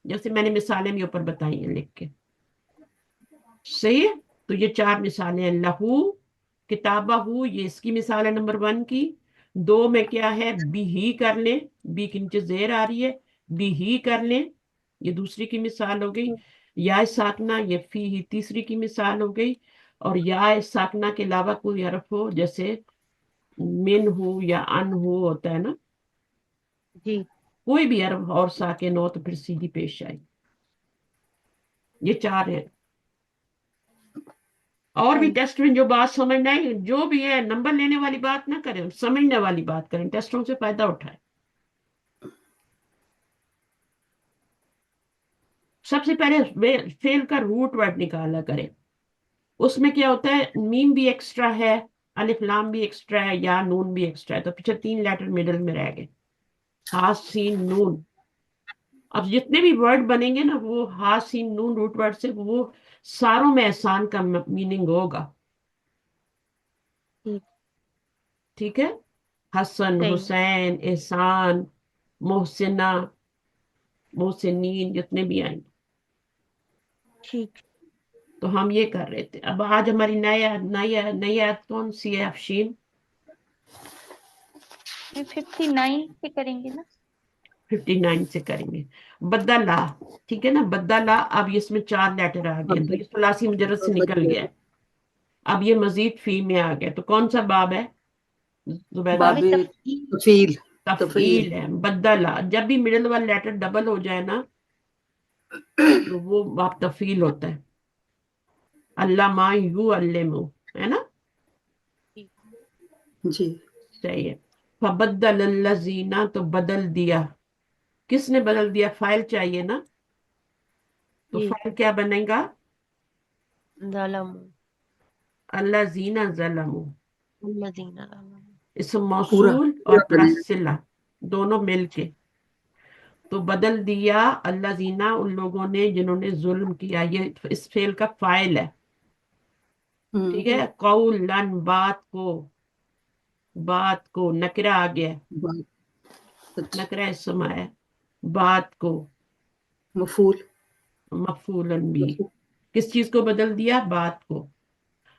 جیسے میں نے مثالیں بھی اوپر بتائی ہیں لکھ کے. صحیح ہے. تو یہ 4 مثالیں ہیں. لہو, کتابہ ہو, یہ اس کی مثال ہے نمبر 1 کی. 2 میں کیا ہے, بھی ہی کر لیں, بی کے نیچے زیر آ رہی ہے, بھی ہی کر لیں, یہ دوسری کی مثال ہو گئی. یا ساکنہ, یہ فی ہی تیسری کی مثال ہو گئی. اور یا ساکنہ کے علاوہ کوئی حرف ہو, جیسے من ہو یا ان ہو ہوتا ہے نا, جی. کوئی بھی حرف اور ساکن ہو تو پھر سیدھی پیش آئے. یہ 4 ہیں. اور بھی صحیح. ٹیسٹ میں جو بات سمجھنا ہے, جو بھی ہے, نمبر لینے والی بات نہ کریں, سمجھنے والی بات کریں, ٹیسٹوں سے فائدہ اٹھائیں. سب سے پہلے فیل کا روٹ ورڈ نکالا کریں. اس میں کیا ہوتا ہے, میم بھی ایکسٹرا ہے, الف لام بھی ایکسٹرا ہے, یا نون بھی ایکسٹرا ہے, تو پیچھے 3 لیٹر مڈل میں رہ گئے, ہا سین نون. اب جتنے بھی ورڈ بنیں گے نا, وہ ہا سین نون روٹ ورڈ سے, وہ ساروں میں احسان کا میننگ ہوگا. ٹھیک. ٹھیک ہے. حسن, صحیح. حسین, احسان, محسنہ, محسنین, جتنے بھی آئیں. ٹھیک. تو ہم یہ کر رہے تھے. اب آج ہماری نئی آیت کون سی ہے افشین؟ 59 سے کریں گے نا. 59 سے کریں گے. بدلا، ٹھیک ہے نا، بدلا. اب اس میں 4 لیٹر آ گئے تو یہ ثلاثی مجرد سے نکل گیا. اب یہ مزید فی میں آ گیا. تو کون سا باب ہے زبیدہ؟ باب باب تفصیل. تفیل. تفعیل ہے. بدلا، جب بھی مڈل والا لیٹر ڈبل ہو جائے نا تو وہ باب تفعیل ہوتا ہے. اللہ ما یو علمو، ہے نا. جی. صحیح ہے. فبدل الذین، تو بدل دیا. کس نے بدل دیا؟ فائل چاہیے نا. تو جی فائل کیا بنے گا؟ ظلم الذین ظلموا. الذین ظلموا. اسم پورا موصول اور پورا بنے پلس صلہ دونوں مل کے. تو بدل دیا الذین، ان لوگوں نے جنہوں نے ظلم کیا. یہ اس فعل کا فاعل ہے. گا. ٹھیک ہے. قولن، بات کو نکرہ آ گیا. اچھا. نکرہ اسم آیا. بات کو مفعول. مفعولن بھی. کس چیز کو بدل دیا؟ بات کو.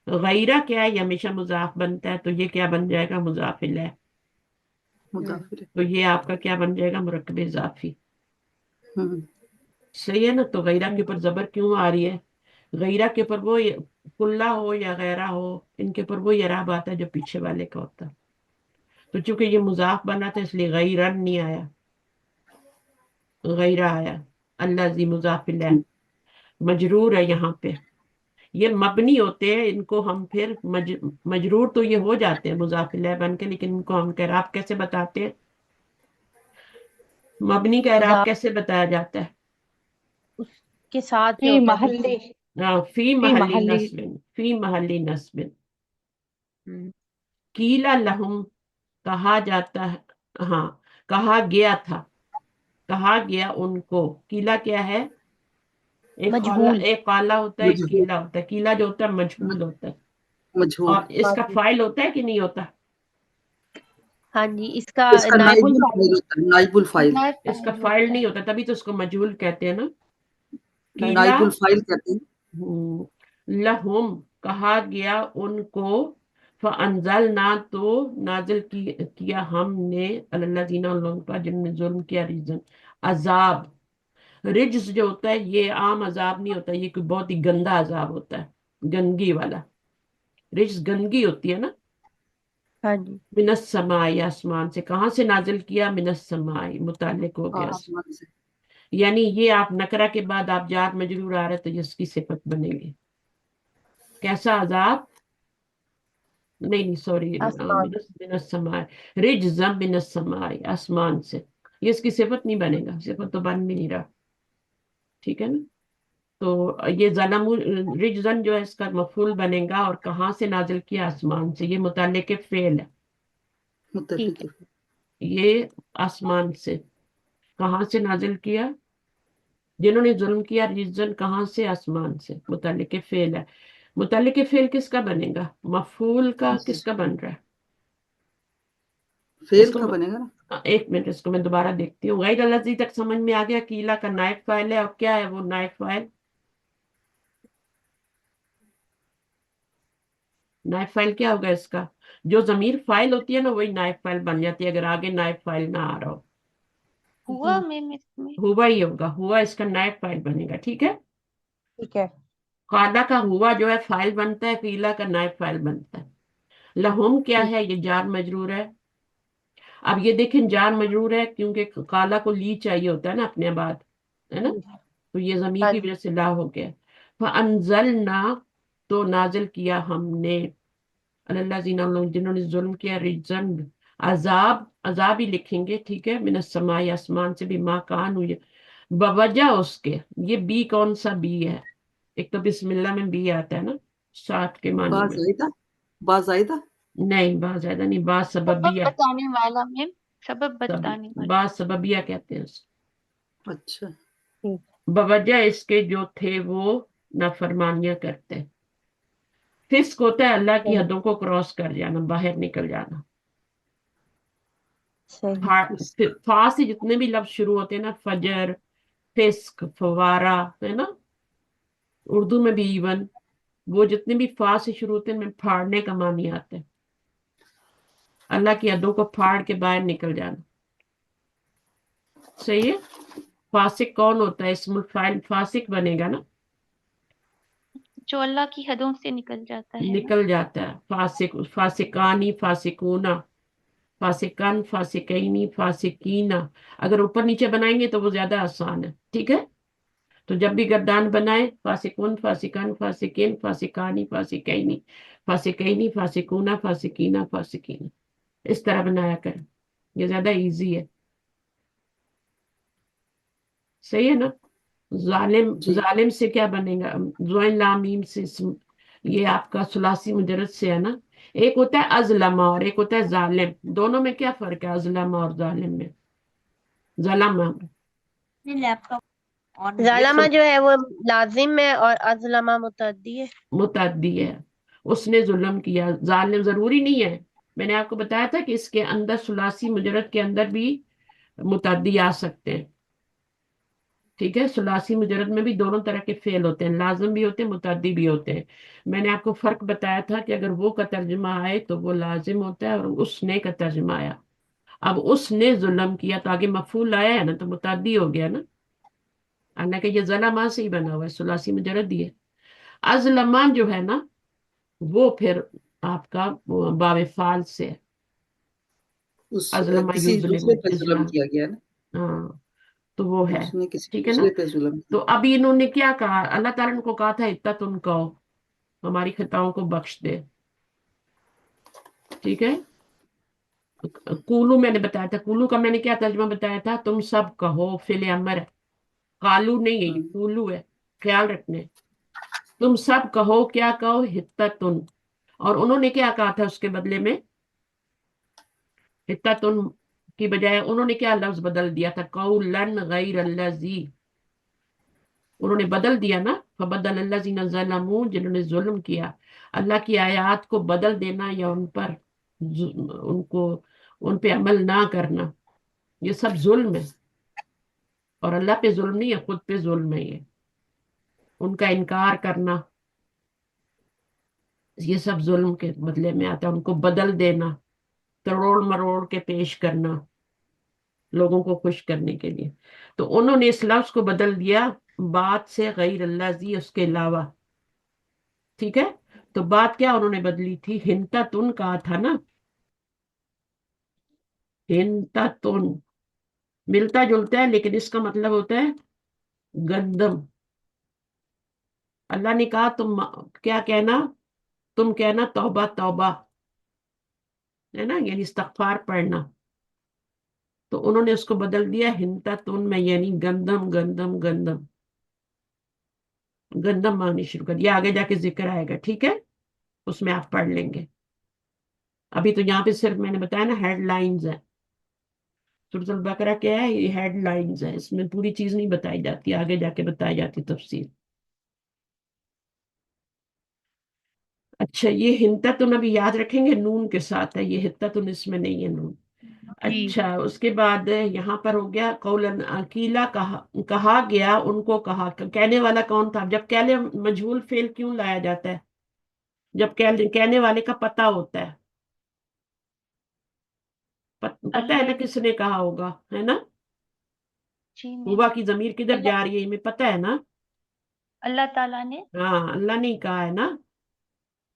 غیرہ کیا ہے؟ یہ ہمیشہ مضاف بنتا ہے تو یہ کیا بن جائے گا؟ مضاف الیہ. مضاف. تو یہ آپ کا کیا بن جائے گا؟ مرکب اضافی. ہوں. صحیح ہے نا. تو غیرہ کے اوپر زبر کیوں آ رہی ہے؟ غیرہ کے اوپر وہ کلہ ہو یا غیرہ ہو، ان کے اوپر وہ اعراب آتا ہے جو پیچھے والے کا ہوتا ہے. تو چونکہ یہ مضاف بنا تھا اس لیے غیرن نہیں آیا، غیرہ آیا. اللہ زی مضاف الیہ. مجرور ہے یہاں پہ. یہ مبنی ہوتے ہیں، ان کو ہم پھر مجرور تو یہ ہو جاتے ہیں مضاف الیہ بن کے، لیکن ان کو ہم اعراب کیسے بتاتے ہیں؟ مبنی کا اعراب مضاف کیسے بتایا جاتا ہے؟ اس کے ساتھ جو فی ہوتا ہے محلی فی فی محلی محلی نصب. فی محلی نصب. ہم، کیلا لہم، کہا جاتا ہے، ہاں کہا گیا تھا، کہا گیا ان کو. کیلا کیا ہے؟ مجہول. ایک قالا ہوتا ہے، ایک مجہول. کیلا ہوتا ہے. کیلا جو ہوتا ہے مجہول ہوتا ہے. مجہول. اور اس ہاں کا جی. فائل ہوتا ہے کہ نہیں ہوتا؟ ہاں جی، اس کا اس کا نائب نائب الفاعل. الفاعل ہوتا ہے. نائب الفاعل. نائب اس کا فاعل فائل ہوتا نہیں ہے. ہوتا، تبھی تو اس کو مجہول کہتے ہیں نا. ہاں کیلا نائب الفاعل کہتے ہیں. لہم، کہا گیا ان کو. فانزلنا، تو نازل کیا ہم نے الذین، ان لوگوں پر جنہوں نے ظلم کیا. ریزن عذاب. رجز جو ہوتا ہے یہ عام عذاب نہیں ہوتا، یہ کوئی بہت ہی گندا عذاب ہوتا ہے، گندگی والا. رجز گندگی ہوتی ہے نا. ہاں جی. من السماء، آسمان سے. کہاں سے نازل کیا؟ من السماء، متعلق ہو گیا. آسمان سے. یعنی یہ آپ نکرہ کے بعد آپ جار مجرور آ رہے تو یہ اس کی صفت بنے گی. کیسا عذاب؟ نہیں سوری، آسمان. من السماء. رجزا من السماء، آسمان سے. یہ اس کی صفت نہیں بنے گا، صفت تو بن بھی نہیں رہا. ٹھیک ہے نا. تو یہ ظلم رجزن جو ہے اس کا مفعول بنے گا. اور کہاں سے نازل کیا؟ آسمان سے. یہ متعلق فعل ہے. ٹھیک متفق. ہے. یہ آسمان سے. کہاں سے نازل کیا؟ جنہوں نے ظلم کیا. رجزن کہاں سے؟ آسمان سے. متعلق فعل ہے. متعلق فعل کس کا بنے گا؟ مفعول کا. کس کا بن رہا ہے اس فعل کو؟ کا بنے گا نا. ایک منٹ، اس کو میں دوبارہ دیکھتی ہوں. غیر الذی تک سمجھ میں آ گیا. کیلا کا نائب فاعل ہے. اور کیا ہے وہ نائب فاعل؟ نائب فاعل کیا ہوگا اس کا؟ جو ضمیر فاعل ہوتی ہے نا وہی نائب فاعل بن جاتی ہے، اگر آگے نائب فاعل نہ آ رہا ہو. ہوا میم اس میں. ہوا ہی ہوگا. ہوا اس کا نائب فاعل بنے گا. ٹھیک ہے. ٹھیک ہے. قالا کا ہوا جو ہے فاعل بنتا ہے، قیلا کا نائب فاعل بنتا ہے. لہم کیا ٹھیک. ہے؟ یہ جار مجرور ہے. اب یہ دیکھیں جار مجرور ہے کیونکہ قالا کو لی چاہیے ہوتا ہے نا اپنے بعد، ہے نا. تو یہ ضمیر ہاں کی جی. وجہ سے لا ہو گیا. فانزلنا، تو نازل کیا ہم نے. الذین، لوگ جنہوں نے ظلم کیا. رجزن، عذاب. عذاب ہی لکھیں گے. ٹھیک ہے. من السماء، آسمان سے. بھی ماں کان ہوئی، بوجہ اس کے. یہ بی کون سا بی ہے؟ ایک تو بسم اللہ میں بی آتا ہے نا 60 کے معنی میں. بازائدہ. بازائدہ. نہیں با زیادہ نہیں، با سبب سببیہ. بتانے والا میم. سبب بتانے والا. با سببیہ کہتے ہیں اس کو. اچھا. ٹھیک. بوجہ اس کے جو تھے وہ نافرمانیاں کرتے. فسق ہوتا ہے اللہ کی حدوں کو کراس کر جانا، باہر نکل جانا. صحیح. فا سے جتنے بھی لفظ شروع ہوتے ہیں نا، فجر، فسق، فوارہ، ہے نا، اردو میں بھی ایون وہ جتنے بھی فا سے شروع ہوتے ہیں ان میں پھاڑنے کا معنی آتا ہے، اللہ کی حدوں کو پھاڑ کے باہر نکل جانا. صحیح ہے. فاسق کون ہوتا ہے؟ اسم الفاعل فاسق بنے گا نا، جو اللہ کی حدوں سے نکل جاتا ہے نا. نکل جاتا ہے. فاسق، فاسقانی، فاسقونا، فاسقن، فاسقینی، فاسقینا. اگر اوپر نیچے بنائیں گے تو وہ زیادہ آسان ہے. ٹھیک ہے. تو جب بھی گردان بنائے فاسقون، فاسقن، فاسقین، فاسقانی، فاسقینی، فاسقینی، فاسقونا، فاسقینا، فاسقین، اس طرح بنایا کریں، یہ زیادہ ایزی ہے. صحیح ہے نا. ظالم، جی ظالم سے کیا بنے گا؟ زوین لامیم سے یہ آپ کا ثلاثی مجرد سے ہے نا. ایک ہوتا ہے ازلمہ اور ایک ہوتا ہے ظالم. دونوں میں کیا فرق ہے ازلمہ اور ظالم میں؟ ظلمہ ظالمہ جو ہے وہ لازم ہے اور ازلمہ متعدی ہے. متعدی ہے، اس نے ظلم کیا. ظالم ضروری نہیں ہے، میں نے آپ کو بتایا تھا کہ اس کے اندر ثلاثی مجرد کے اندر بھی متعدی آ سکتے ہیں. ٹھیک ہے. ثلاثی مجرد میں بھی دونوں طرح کے فعل ہوتے ہیں، لازم بھی ہوتے ہیں، متعدی بھی ہوتے ہیں. میں نے آپ کو فرق بتایا تھا کہ اگر وہ کا ترجمہ آئے تو وہ لازم ہوتا ہے، اور اس نے کا ترجمہ آیا. اب اس نے ظلم کیا تو آگے مفعول آیا ہے نا، تو متعدی ہو گیا نا. حالانکہ یہ ظلمہ سے ہی بنا ہوا ہے، ثلاثی مجرد ہی ہے. ازلمہ جو ہے نا وہ پھر آپ کا باب فعال سے ہے. اس ازلمہ کسی یظلم دوسرے پہ ظلم ازلم. کیا گیا نا، ہاں تو وہ ہے. اس نے کسی ٹھیک ہے نا. دوسرے پہ ظلم تو کیا. ابھی انہوں نے کیا کہا؟ اللہ تعالیٰ نے کو کہا تھا اتنا تم کہو ہماری خطاؤں کو بخش دے. ٹھیک ہے. کولو میں نے بتایا تھا، کولو کا میں نے کیا ترجمہ بتایا تھا؟ تم سب کہو. فعل امر ہے، قالو نہیں ہے، یہ ہم، کولو ہے. خیال رکھنے. تم سب کہو، کیا کہو؟ حتتن. اور انہوں نے کیا کہا تھا اس کے بدلے میں؟ حتتن کی بجائے انہوں نے کیا لفظ بدل دیا تھا؟ قولن غیر الذی. انہوں نے بدل دیا نا. فبدل الذین ظلموا، جنہوں نے ظلم کیا. اللہ کی آیات کو بدل دینا یا ان پر ان کو ان پہ عمل نہ کرنا، یہ سب ظلم ہے. اور اللہ پہ ظلم نہیں ہے، خود پہ ظلم ہے. یہ ان کا انکار کرنا، یہ سب ظلم کے بدلے میں آتا ہے. ان کو بدل دینا، تروڑ مروڑ کے پیش کرنا لوگوں کو خوش کرنے کے لیے. تو انہوں نے اس لفظ کو بدل دیا بات سے غیر اللہ زی، اس کے علاوہ. ٹھیک ہے. تو بات کیا انہوں نے بدلی تھی؟ ہنتا تن کہا تھا نا. ہنتا تن ملتا جلتا ہے، لیکن اس کا مطلب ہوتا ہے گندم. اللہ نے کہا تم کیا کہنا؟ تم کہنا توبہ توبہ، ہے نا، یعنی استغفار پڑھنا. تو انہوں نے اس کو بدل دیا ہنتا تن میں، یعنی گندم گندم گندم. گندم مانگنی شروع کر دیا. آگے جا کے ذکر آئے گا. ٹھیک ہے. اس میں آپ پڑھ لیں گے. ابھی تو یہاں پہ صرف میں نے بتایا نا ہیڈ لائنز ہیں. سورۃ البقرہ کیا ہے؟ یہ ہیڈ لائنز ہیں، اس میں پوری چیز نہیں بتائی جاتی، آگے جا کے بتائی جاتی تفصیل. اچھا، یہ ہنتتن ابھی یاد رکھیں گے نون کے ساتھ ہے، یہ ہتتن اس میں نہیں ہے نون. جی اچھا، اس کے بعد یہاں پر ہو گیا قولن اکیلا، کہا گیا ان کو. کہا کہنے والا کون تھا؟ جب کہنے مجہول فعل کیوں لایا جاتا ہے؟ جب کہنے والے کا پتہ ہوتا ہے. پتہ ہے نا کس نے کہا ہوگا، ہے نا. جی میم. ہوا کی ضمیر کدھر اللہ جا رہی ہے ہمیں پتہ ہے نا. اللہ تعالیٰ نے. ہاں، اللہ نے کہا ہے نا،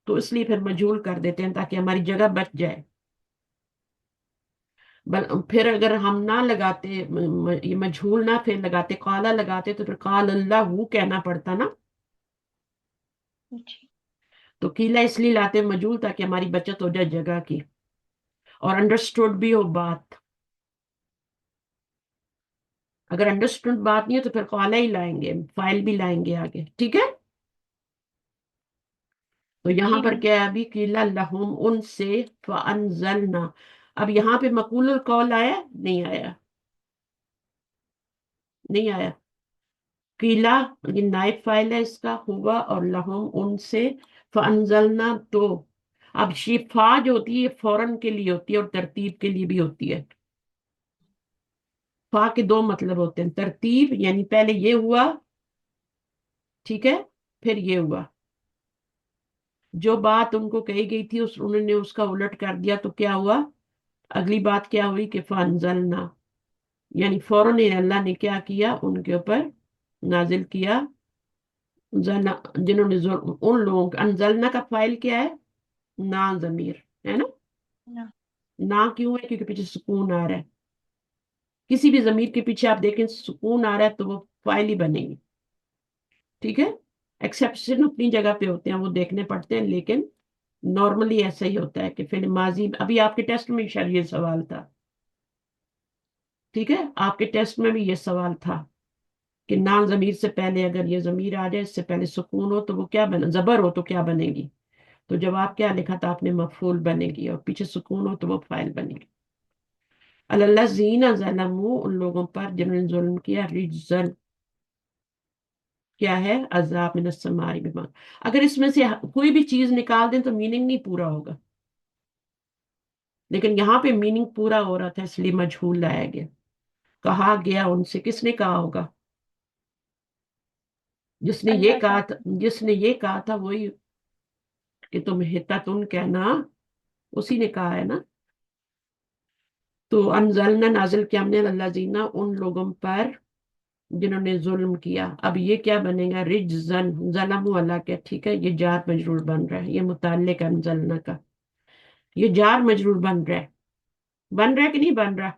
تو اس لیے پھر مجہول کر دیتے ہیں تاکہ ہماری جگہ بچ جائے. پھر اگر ہم نہ لگاتے یہ مجہول نہ پھر لگاتے قالا لگاتے تو پھر قال اللہ وہ کہنا پڑتا نا. جی. تو قیلا اس لیے لاتے مجہول تاکہ ہماری بچت ہو جائے جگہ کی، اور انڈرسٹوڈ بھی ہو بات. اگر انڈرسٹوڈ بات نہیں ہے تو پھر قالا ہی لائیں گے، فائل بھی لائیں گے آگے. ٹھیک ہے. تو یہاں جی پر میم. کیا ہے ابھی؟ قیلا لہم، ان سے. فانزلنا، اب یہاں پہ مقول القول آیا نہیں آیا؟ نہیں آیا. قیلا یہ نائب فائل ہے اس کا، ہوا، اور لہم ان سے. فانزلنا تو اب شفا جو ہوتی ہے یہ فوراً کے لیے ہوتی ہے اور ترتیب کے لیے بھی ہوتی ہے. فا کے دو مطلب ہوتے ہیں. ترتیب یعنی پہلے یہ ہوا، ٹھیک ہے، پھر یہ ہوا جو بات ان کو کہی گئی تھی انہوں نے اس کا الٹ کر دیا، تو کیا ہوا؟ اگلی بات کیا ہوئی کہ فانزلنا، یعنی فوراً اللہ نے کیا کیا؟ ان کے اوپر نازل کیا جنہوں نے ان لوگوں کا، انزلنا کا فائل کیا ہے؟ نا ضمیر ہے نا، نا کیوں ہے؟ کیونکہ پیچھے سکون آ رہا ہے، کسی بھی ضمیر کے پیچھے آپ دیکھیں سکون آ رہا ہے تو وہ فائل ہی بنے گی، ٹھیک ہے؟ ایکسیپشن اپنی جگہ پہ ہوتے ہیں، وہ دیکھنے پڑتے ہیں، لیکن نارملی ایسا ہی ہوتا ہے کہ فعل ماضی، ابھی آپ کے ٹیسٹ میں شاید یہ سوال تھا، ٹھیک ہے، آپ کے ٹیسٹ میں بھی یہ سوال تھا کہ نان ضمیر سے پہلے اگر یہ ضمیر آ جائے، اس سے پہلے سکون ہو تو وہ کیا بنے؟ زبر ہو تو کیا بنے گی؟ تو جواب کیا لکھا تھا آپ نے؟ مفعول بنے گی، اور پیچھے سکون ہو تو وہ فاعل بنے گی۔ الذین ظلموا، ان لوگوں پر جنہوں نے ظلم کیا، رجزن کیا ہے؟ عذاب من السماء بما، اگر اس میں سے کوئی بھی چیز نکال دیں تو میننگ نہیں پورا ہوگا، لیکن یہاں پہ میننگ پورا ہو رہا تھا، اس لیے مجہول لایا گیا۔ کہا گیا ان سے، کس نے کہا ہوگا؟ جس نے یہ اللہ کہا تھا، تعالیٰ۔ جس نے یہ کہا تھا وہی کہ تم حتتن کہنا، اسی نے کہا ہے نا۔ تو انزلنا، نازل کیا ہم نے، الذین، ان لوگوں پر جنہوں نے ظلم کیا۔ اب یہ کیا بنے گا؟ رجزن، ظلم اللہ کے، ٹھیک ہے، یہ جار مجرور بن رہا ہے، یہ متعلق انزلنا کا، یہ جار مجرور بن رہا ہے، بن رہا ہے کہ نہیں بن رہا؟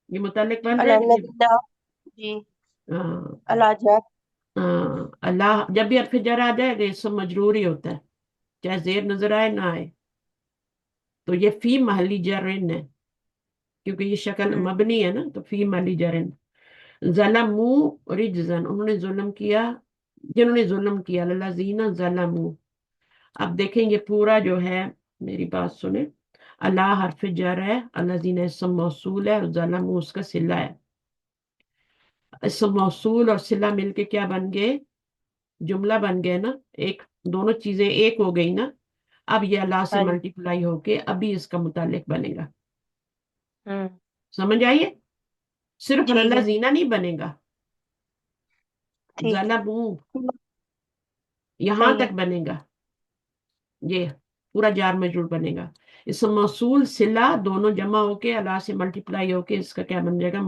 یہ متعلق بن رہا ہے کہ نہیں؟ الذین، جی، ہاں اللہ جار، ہاں، اللہ جب بھی حرف جر آ جائے گا یہ سب مجرور ہی ہوتا ہے، چاہے زیر نظر آئے نہ آئے، تو یہ فی محلی جرن ہے، کیونکہ یہ شکل مبنی ہے نا، تو فی محلی جرن۔ ظلموا رجزن، انہوں نے ظلم کیا، جنہوں نے ظلم کیا، الذین ظلموا۔ اب دیکھیں یہ پورا جو ہے، میری بات سنیں، اللہ حرف جر ہے، الذین اسم موصول ہے، اور ظلموا اس کا صلہ ہے، اسم موصول اور صلہ مل کے کیا بن گئے؟ جملہ بن گئے نا، ایک، دونوں چیزیں ایک ہو گئی نا۔ اب یہ اللہ سے ہاں جی، ملٹیپلائی ہو کے ابھی اس کا متعلق بنے گا، ہوں، سمجھ آئیے؟ صرف ٹھیک اللہ ہے، زینہ نہیں بنے گا، ٹھیک ہے، ظلموا یہاں صحیح ہے، تک بنے گا، یہ پورا جار مجرور بنے گا، اسم موصول صلہ دونوں جمع ہو کے اللہ سے ملٹیپلائی ہو کے اس کا کیا بن جائے گا؟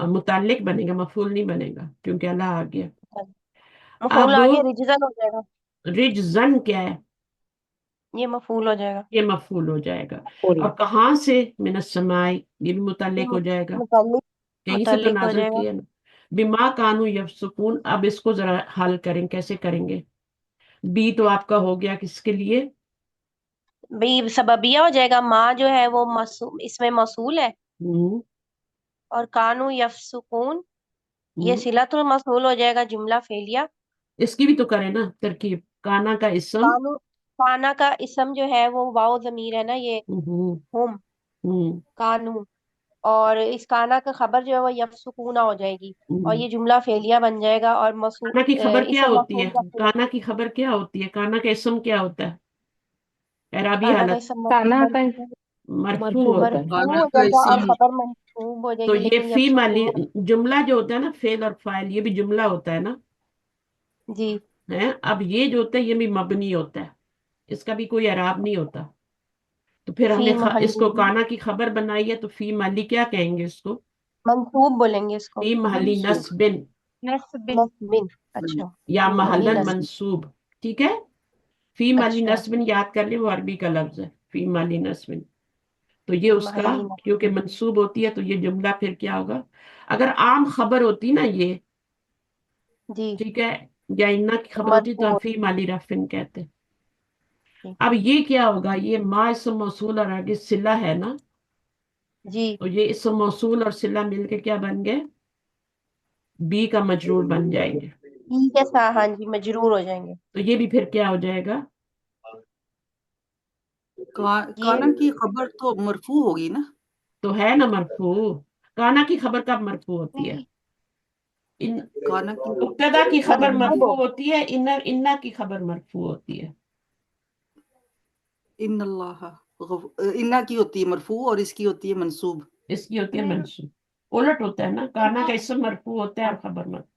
متعلق بنے گا، مفعول نہیں بنے گا، کیونکہ اللہ آ گیا۔ مفعول اب آگے رجزن ہو جائے گا، رجزن کیا ہے؟ یہ مفعول ہو جائے گا، یہ مفعول ہو جائے گا، فل اور کہاں سے؟ من السماء، یہ بھی یہ متعلق ہو جائے گا، متعلق کہیں سے تو متعلق ہو نازل جائے گا، کیا نا، بما کانوا یفسقون۔ اب اس کو ذرا حل کریں، کیسے کریں گے؟ بی تو آپ کا ہو گیا کس کے لیے؟ بھئی سببیہ ہو جائے گا، ماں جو ہے وہ اس میں موصول ہے، ہوں اور کانو یفسقون یہ ہوں صلۃ الموصول ہو جائے گا، جملہ فعلیہ۔ اس کی بھی تو کریں نا ترکیب، کانا کا اسم، کانو، کانا کا اسم جو ہے وہ واو ضمیر ہے نا، یہ ہوں ہم، ہوں کانو، اور اس کانا کا خبر جو ہے وہ یفسکونہ ہو جائے گی، اور ہوں۔ یہ جملہ فعلیہ بن جائے گا، اور کانا کی خبر کیا اسم ہوتی مفعول ہے؟ کا صلہ۔ کانا کی خبر کیا ہوتی ہے؟ کانا کا اسم کیا ہوتا ہے اعرابی کانا کا حالت؟ اسم کانا کا مرفوع مرفوع ہوتا ہوتا ہے۔ ہے، مرفوع کانا ہو کا جائے گا، اور اسم، خبر منصوب ہو جائے تو گی، یہ لیکن فی مالی یفسکون، جملہ جو ہوتا ہے نا، فعل اور فاعل، یہ بھی جملہ ہوتا ہے نا، جی، ہے؟ اب یہ جو ہوتا ہے یہ بھی مبنی ہوتا ہے، اس کا بھی کوئی اعراب نہیں ہوتا، تو پھر ہم فی نے اس محلی کو کانا کی خبر بنائی ہے، تو فی محلی کیا کہیں گے اس کو؟ منصوب بولیں گے اس کو، فی محلی منصوب، نصب، نصب، نصب، اچھا، یا فی محلی محلن نصب، منصوب، ٹھیک ہے؟ فی محلی اچھا، نصب یاد کر لیں، وہ عربی کا لفظ ہے، فی محلی نصب، تو یہ فی اس کا، محلی نصب، کیونکہ منصوب ہوتی ہے تو یہ جملہ پھر کیا ہوگا؟ اگر عام خبر ہوتی نا یہ، جی، ٹھیک ہے، یا انا کی تو خبر ہوتی تو ہم مرفوع، فی مالی رفن کہتے۔ جی، اب یہ کیا ہوگا؟ یہ ما اسم موصول اور آگے صلہ ہے نا، جی، تو یہ اسم موصول اور صلہ مل کے کیا بن گئے؟ بی کا مجرور بن جائیں گے، ٹھیک ہے، ہاں جی، مجرور ہو جائیں گے، تو یہ بھی پھر کیا ہو جائے گا؟ یہ کانا کی خبر تو مرفوع ہوگی نا؟ تو ہے نا مرفوع، کانا کی خبر کب مرفوع ہوتی ہے؟ ان کانا کی مبتدا کی خبر منصوب مرفوع ہو، ہوتی ہے، انا کی خبر مرفوع ہوتی ہے، ان اللہ انا کی ہوتی ہے مرفوع اور اس کی ہوتی ہے منصوب۔ اس کی ہوتی ہے نہیں، منصوب، الٹ ہوتا ہے نا، کانا کا اسم مرفوع ہوتا ہے اور خبر مرفوع،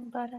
12।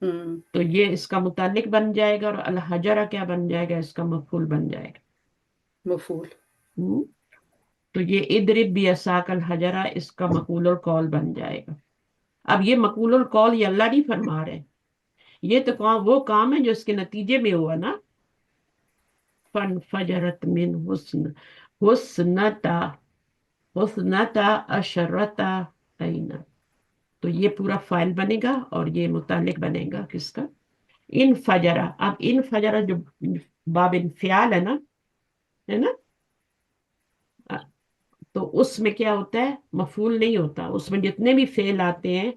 تو یہ اس کا متعلق بن جائے گا، اور الحجرہ کیا بن جائے گا؟ اس کا مفعول بن جائے گا۔ مفعول۔ ہم، تو یہ ادرب بعصاک الحجرہ اس کا مقول القول بن جائے گا۔ اب یہ مقول القول یہ اللہ نہیں فرما رہے، یہ تو وہ کام ہے جو اس کے نتیجے میں ہوا نا۔ فن فجرت من حسنتا اشرتا عینا، تو یہ پورا فائل بنے گا اور یہ متعلق بنے گا کس کا؟ ان فجرہ۔ اب ان فجرہ جو باب انفعال ہے نا، تو اس میں کیا ہوتا ہے؟ مفعول نہیں ہوتا، اس میں جتنے بھی فعل آتے ہیں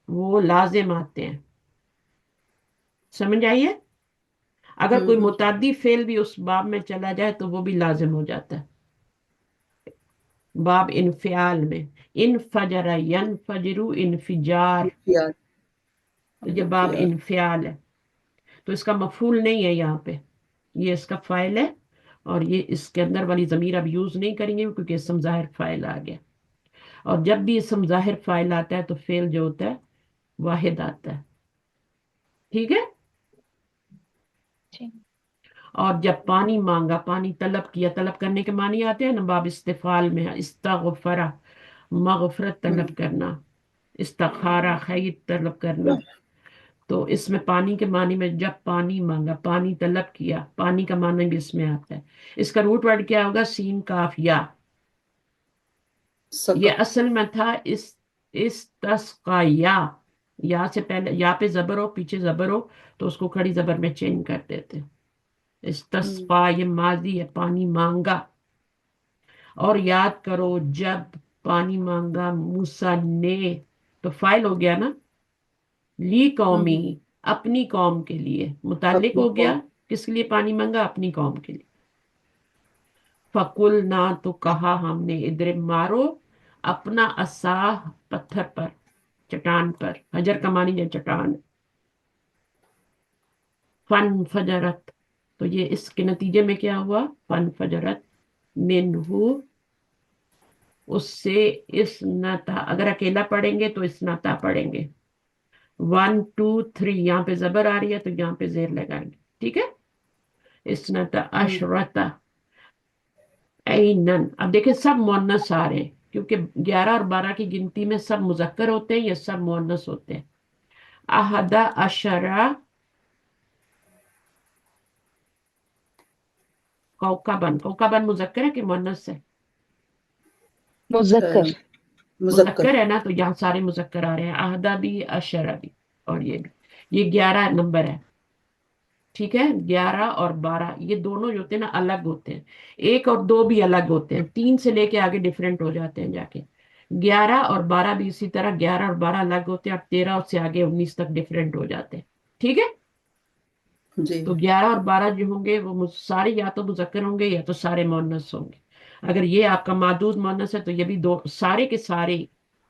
وہ لازم آتے ہیں، سمجھ آئیے؟ اگر کوئی متعدی فعل بھی اس باب میں چلا جائے تو وہ بھی لازم ہو جاتا ہے باب انفعال میں۔ انفجر ینفجر انفجار، انفعال۔ تو یہ باب انفعال ہے، تو اس کا مفعول نہیں ہے یہاں پہ، یہ اس کا فاعل ہے، اور یہ اس کے اندر والی ضمیر اب یوز نہیں کریں گے کیونکہ اسم ظاہر فاعل آ گیا، اور جب بھی اسم ظاہر فاعل آتا ہے تو فعل جو ہوتا ہے واحد آتا ہے، ٹھیک ہے؟ جی اور جب پانی مانگا، پانی طلب کیا، طلب کرنے کے معنی آتے ہیں نا باب استفعال میں، استغفرا مغفرت طلب کرنا، استخارا خیر طلب کرنا، تو اس میں پانی کے معنی میں جب پانی مانگا، پانی طلب کیا، پانی کا معنی بھی اس میں آتا ہے۔ اس کا روٹ ورڈ کیا ہوگا؟ سین کاف یا۔ یہ سقا۔ اصل میں تھا استسقا یا سے پہلے یا پہ زبر ہو، پیچھے زبر ہو تو اس کو کھڑی زبر میں چینج کر دیتے۔ استسقا یہ ماضی ہے، پانی مانگا۔ اور یاد کرو جب پانی مانگا موسیٰ نے، تو فائل ہو گیا نا، لی قومی اپنی قوم کے لیے، متعلق اپنی ہو قوم۔ گیا کس کے لیے پانی مانگا؟ اپنی قوم کے لیے۔ فقل نہ تو کہا ہم نے، ادھر مارو اپنا عصا پتھر پر، چٹان پر، حجر کا معنی ہے چٹان۔ فن فجرت، تو یہ اس کے نتیجے میں کیا ہوا؟ فن فجرت منہو، اس سے اسنتا، اگر اکیلا پڑھیں گے تو اسنتا پڑھیں گے، 1 2 3 یہاں پہ زبر آ رہی ہے تو یہاں پہ زیر لگائیں گے، ٹھیک ہے؟ اسنتا اشرتا اینن، اب دیکھیں سب مؤنث آ رہے ہیں کیونکہ 11 اور 12 کی گنتی میں سب مذکر ہوتے ہیں، یہ سب مؤنث ہوتے ہیں۔ احدا اشرا کوکبن، کوکبن مذکر ہے کہ مؤنث ہے؟ مذکر، مذکر۔ مذکر ہے نا، تو یہاں سارے مذکر آ رہے ہیں، احدا بھی اشرا بھی، اور یہ بھی، یہ 11 نمبر ہے، ٹھیک ہے؟ 11 اور 12 یہ دونوں جو ہوتے ہیں نا الگ ہوتے ہیں، 1 اور 2 بھی الگ ہوتے ہیں، 3 سے لے کے آگے ڈیفرنٹ ہو جاتے ہیں جا کے، 11 اور 12 بھی اسی طرح، 11 اور 12 الگ ہوتے ہیں، اور 13 اور سے آگے 19 تک ڈیفرنٹ ہو جاتے ہیں، ٹھیک ہے؟ جی۔ تو 11 اور 12 جو ہوں گے وہ سارے یا تو مذکر ہوں گے یا تو سارے مؤنث ہوں گے۔ اگر یہ آپ کا معدود مؤنث ہے تو یہ بھی دو سارے کے سارے،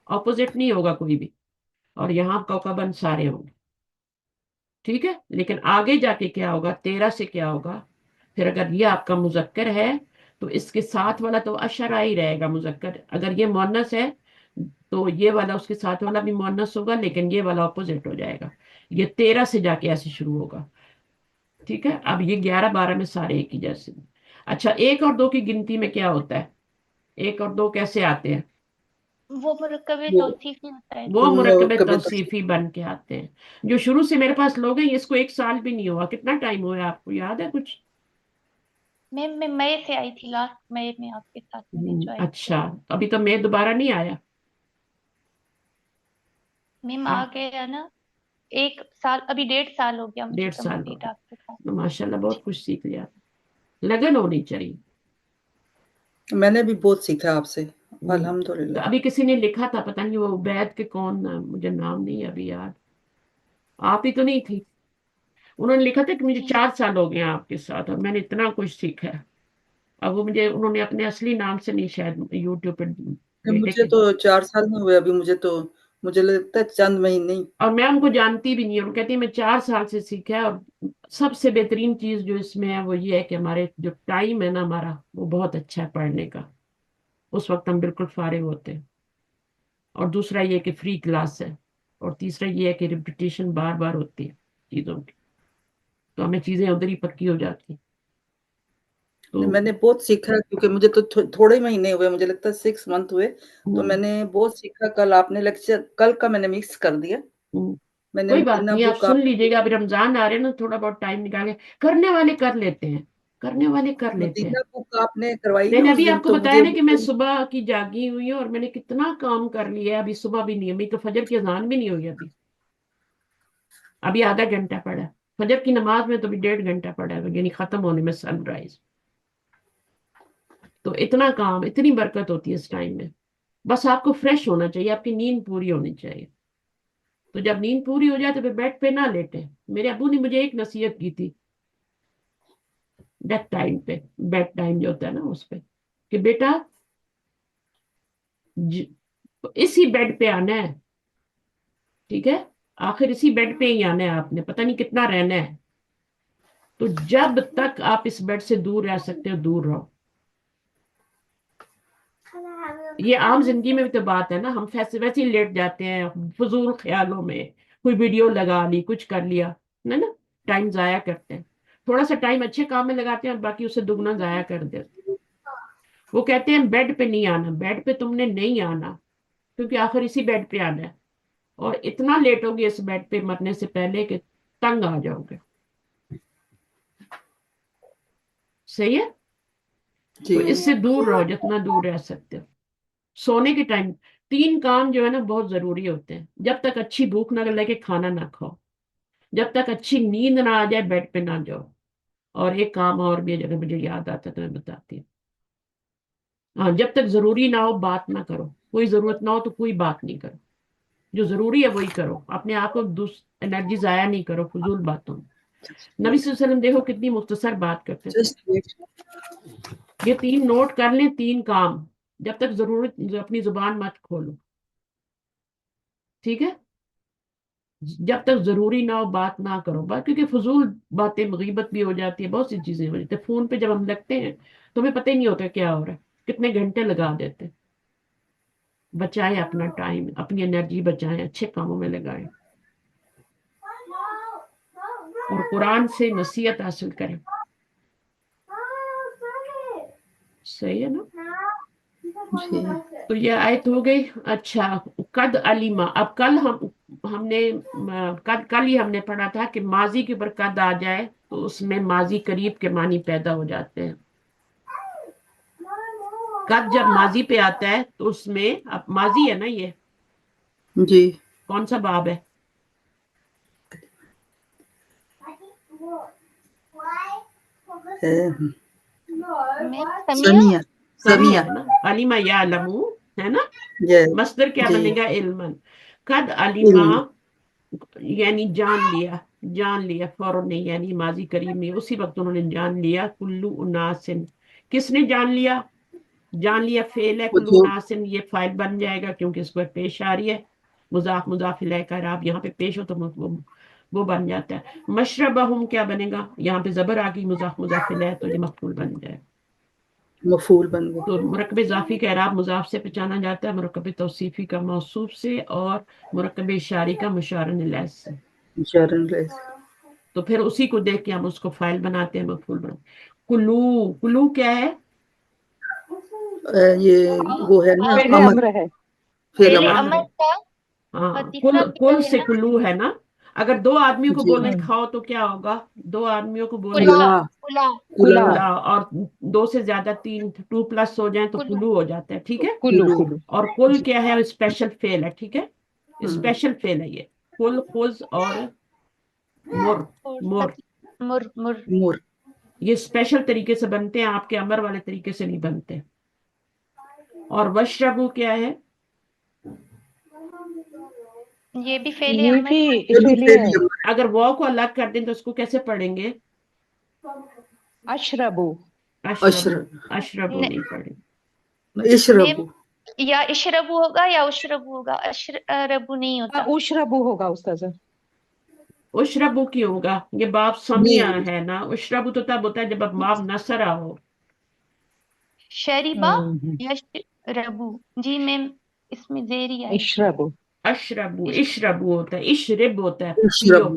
اپوزٹ نہیں ہوگا کوئی بھی، اور یہاں کوکبن سارے ہوں گے، ٹھیک ہے؟ لیکن آگے جا کے کیا ہوگا؟ 13 سے کیا ہوگا؟ پھر اگر یہ آپ کا مذکر ہے تو اس کے ساتھ والا تو اشرا ہی رہے گا مذکر، اگر یہ مؤنث ہے تو یہ والا اس کے ساتھ والا بھی مؤنث ہوگا، لیکن یہ والا اپوزٹ ہو جائے گا، یہ 13 سے جا کے ایسے شروع ہوگا، ٹھیک ہے؟ اب یہ 11 12 میں سارے ایک ہی جیسے۔ اچھا 1 اور 2 کی گنتی میں کیا ہوتا ہے؟ 1 اور 2 کیسے آتے ہیں؟ وہ مرکب وہ توصیفی ہوتا ہے وہ جی۔ مرکب مرکب توصیفی بن کے آتے ہیں، جو شروع سے میرے پاس لوگ ہیں، اس کو 1 سال بھی نہیں ہوا، کتنا ٹائم ہوا ہے آپ کو یاد ہے کچھ؟ میں مئی سے آئی تھی، لاسٹ مئی میں آپ کے ساتھ میں نے جوائن اچھا، ابھی تو میں دوبارہ نہیں آیا؟ میم آ گیا نا، 1 سال، ابھی 1.5 سال ہو گیا مجھے 1.5 سال ہو کمپلیٹ آپ کے ساتھ۔ گیا، ماشاء اللہ بہت کچھ سیکھ لیا، لگن ہونی چاہیے۔ میں نے بھی بہت سیکھا آپ سے، تو الحمدللہ۔ ابھی کسی نے لکھا تھا، پتہ نہیں وہ عبید کے کون، مجھے نام نہیں ابھی یاد، آپ ہی تو نہیں تھی، انہوں نے لکھا تھا کہ مجھے 4 سال ہو گئے ہیں آپ کے ساتھ اور میں نے اتنا کچھ سیکھا ہے۔ اب وہ مجھے انہوں نے اپنے اصلی نام سے نہیں شاید یوٹیوب پہ بیٹے مجھے کے، تو 4 سال نہیں ہوئے ابھی، مجھے لگتا ہے چند مہینے ہی۔ اور میں ان کو جانتی بھی نہیں ہوں، کہتی ہیں میں 4 سال سے سیکھا ہے، اور سب سے بہترین چیز جو اس میں ہے وہ یہ ہے کہ ہمارے جو ٹائم ہے نا ہمارا وہ بہت اچھا ہے پڑھنے کا، اس وقت ہم بالکل فارغ ہوتے ہیں، اور دوسرا یہ کہ فری کلاس ہے، اور تیسرا یہ ہے کہ ریپیٹیشن بار بار ہوتی ہے۔ چیزوں کی، تو ہمیں چیزیں ادھر ہی پکی ہو جاتی ہیں. تو میں نے بہت سیکھا کیونکہ مجھے تو تھوڑے مہینے ہوئے، مجھے لگتا ہے 6 منتھ ہوئے، تو میں نے بہت سیکھا. کل آپ نے لیکچر کل کا میں نے مکس کر دیا. میں نے کوئی بات مدینہ نہیں، آپ بک سن لیجیے گا. ابھی رمضان آ رہے ہیں نا، تھوڑا بہت ٹائم نکالے. کرنے والے کر لیتے ہیں، کرنے والے کر لیتے ہیں. مدینہ بک آپ نے کروائی میں نا نے اس ابھی دن، آپ کو تو بتایا مجھے نا کہ میں صبح کی جاگی ہوئی ہوں اور میں نے کتنا کام کر لیا ہے. ابھی صبح بھی نہیں، ابھی تو فجر کی اذان بھی نہیں ہوئی. ابھی آدھا گھنٹہ پڑا. فجر کی نماز میں تو بھی 1.5 گھنٹہ پڑا ہے، یعنی ختم ہونے میں سن رائز. تو اتنا کام، اتنی برکت ہوتی ہے اس ٹائم میں. بس آپ کو فریش ہونا چاہیے، آپ کی نیند پوری ہونی چاہیے. تو جب نیند پوری ہو جائے تو پھر بیڈ پہ نہ لیٹے. میرے ابو نے مجھے ایک نصیحت کی تھی ڈیتھ ٹائم پہ، بیڈ ٹائم جو ہوتا ہے نا اس پہ، کہ بیٹا اسی بیڈ پہ آنا ہے، ٹھیک ہے، آخر اسی بیڈ پہ ہی آنا ہے. آپ نے پتہ نہیں کتنا رہنا ہے، تو جب تک آپ اس بیڈ سے دور رہ سکتے ہو دور رہو. یہ عام زندگی میں بھی تو بات ہے نا، ہم ویسے ہی لیٹ جاتے ہیں فضول خیالوں میں، کوئی ویڈیو لگا لی، کچھ کر لیا نا، ٹائم ضائع کرتے ہیں. تھوڑا سا ٹائم اچھے کام میں لگاتے ہیں اور باقی اسے دگنا ضائع کر دیتے. وہ کہتے ہیں بیڈ پہ نہیں آنا، بیڈ پہ تم نے نہیں آنا، کیونکہ آخر اسی بیڈ پہ آنا ہے. اور اتنا لیٹ ہوگی اس بیڈ پہ مرنے سے پہلے کہ تنگ آ جاؤ گے. صحیح ہے؟ تو اس سے دور رہو جتنا دور رہ سکتے ہو. سونے کے ٹائم 3 کام جو ہے نا بہت ضروری ہوتے ہیں. جب تک اچھی بھوک نہ لگے کھانا نہ کھاؤ، جب تک اچھی نیند نہ آ جائے بیڈ پہ نہ جاؤ. اور ایک کام اور بھی ہے، اگر مجھے یاد آتا ہے تو میں بتاتی ہوں. ہاں، جب تک ضروری نہ ہو بات نہ کرو. کوئی ضرورت نہ ہو تو کوئی بات نہیں کرو. جو ضروری ہے وہی کرو. اپنے آپ کو انرجی ضائع نہیں کرو فضول باتوں میں. نبی صلی اللہ علیہ وسلم دیکھو کتنی مختصر بات کرتے تھے. Just wait. یہ 3 نوٹ کر لیں، 3 کام. جب تک ضرورت اپنی زبان مت کھولو، ٹھیک ہے. جب تک ضروری نہ ہو بات نہ کرو. بات کیونکہ فضول باتیں، غیبت بھی ہو جاتی ہے، بہت سی چیزیں ہو جاتی ہیں. فون پہ جب ہم لگتے ہیں تو ہمیں پتہ ہی نہیں ہوتا کیا ہو رہا ہے، کتنے گھنٹے لگا دیتے. بچائیں اپنا ٹائم، اپنی انرجی بچائیں، اچھے کاموں میں لگائیں اور قرآن سے نصیحت حاصل کریں. صحیح ہے نا؟ جی. تو یہ آیت ہو گئی. اچھا، قد علیما. اب ہم نے کل ہی ہم نے پڑھا تھا کہ ماضی کے اوپر قد آ جائے تو اس میں ماضی قریب کے معنی پیدا ہو جاتے ہیں. قد جب ماضی پہ آتا ہے تو اس میں، اب ماضی ہے نا یہ، جی. کون سا باب ہے؟ میم سمیہ سمیہ. سمیع سمیہ. ہے نا. علیما یعلمو ہے نا. جی. مصدر کیا جی. بنے گا؟ علمن. قد علیما علم. یعنی جان لیا، جان لیا فوراً نہیں، یعنی ماضی قریب نہیں، اسی وقت انہوں نے جان لیا. کلو اناسن، کس نے جان لیا؟ جان لیا فعل ہے. وہ کلو جو اناسن یہ فاعل بن جائے گا کیونکہ اس کو پیش آ رہی ہے. مضاف مضاف الیہ کا اعراب یہاں پہ پیش ہو تو وہ بن جاتا ہے. مشربہم کیا بنے گا؟ یہاں پہ زبر آ گئی، مضاف مضاف الیہ تو یہ مفعول بن جائے. مفعول بن گئے. تو مرکب اضافی کا اعراب مضاف سے پہچانا جاتا ہے، مرکب توصیفی کا موصوف سے، اور مرکب اشاری کا مشار الیہ سے. اشارن لیس. تو پھر اسی کو دیکھ کے ہم اس کو فاعل بناتے ہیں، مفعول بناتے ہیں. کلو، کلو کیا ہے؟ یہ وہ ہے نا فعل امر. امر ہے. فعل پہلے امر. امر کا ہاں، اور کل تیسرا کل فعل ہے سے نا. کلو ہے نا. اگر 2 آدمیوں کو جی. بولیں کھاؤ تو کیا ہوگا؟ 2 آدمیوں کو بولیں کلا، کلا. کلا، کلا. کلا، اور 2 سے زیادہ 3 2 پلس ہو جائیں تو کلو. کلو ہو جاتا ہے، ٹھیک ہے. کلو کلو. کلو. اور کل جی. کیا ہے؟ اسپیشل فیل ہے، ٹھیک ہے. اسپیشل فیل ہے یہ. کل، خذ اور مر. اور مر مر مر. مور. یہ اسپیشل طریقے سے بنتے ہیں، آپ کے امر والے طریقے سے نہیں بنتے. اور وشربو کیا ہے؟ یہ بھی فعل یہ امر. بھی یہ بھی اسی لیے فعل امر. اگر وہ کو الگ کر دیں تو اس کو کیسے پڑھیں گے؟ اشربو. اشربو. اشرب. اشربو نہیں پڑھیں. اشرب. میم یا اشربو ہوگا یا اشربو ہوگا، اشربو نہیں ہوتا. اشربو ہوگا استاذ. اشربو کیوں ہوگا؟ یہ باب جی. سمیہ ہے نا. اشربو تو تب ہوتا ہے جب باب نصرہ ہو. شریبا یا ربو. جی میم اس میں زیر ہی آئی. اشربو. اشربو، اشربو ہوتا ہے، اشرب ہوتا ہے پیو. اشرب.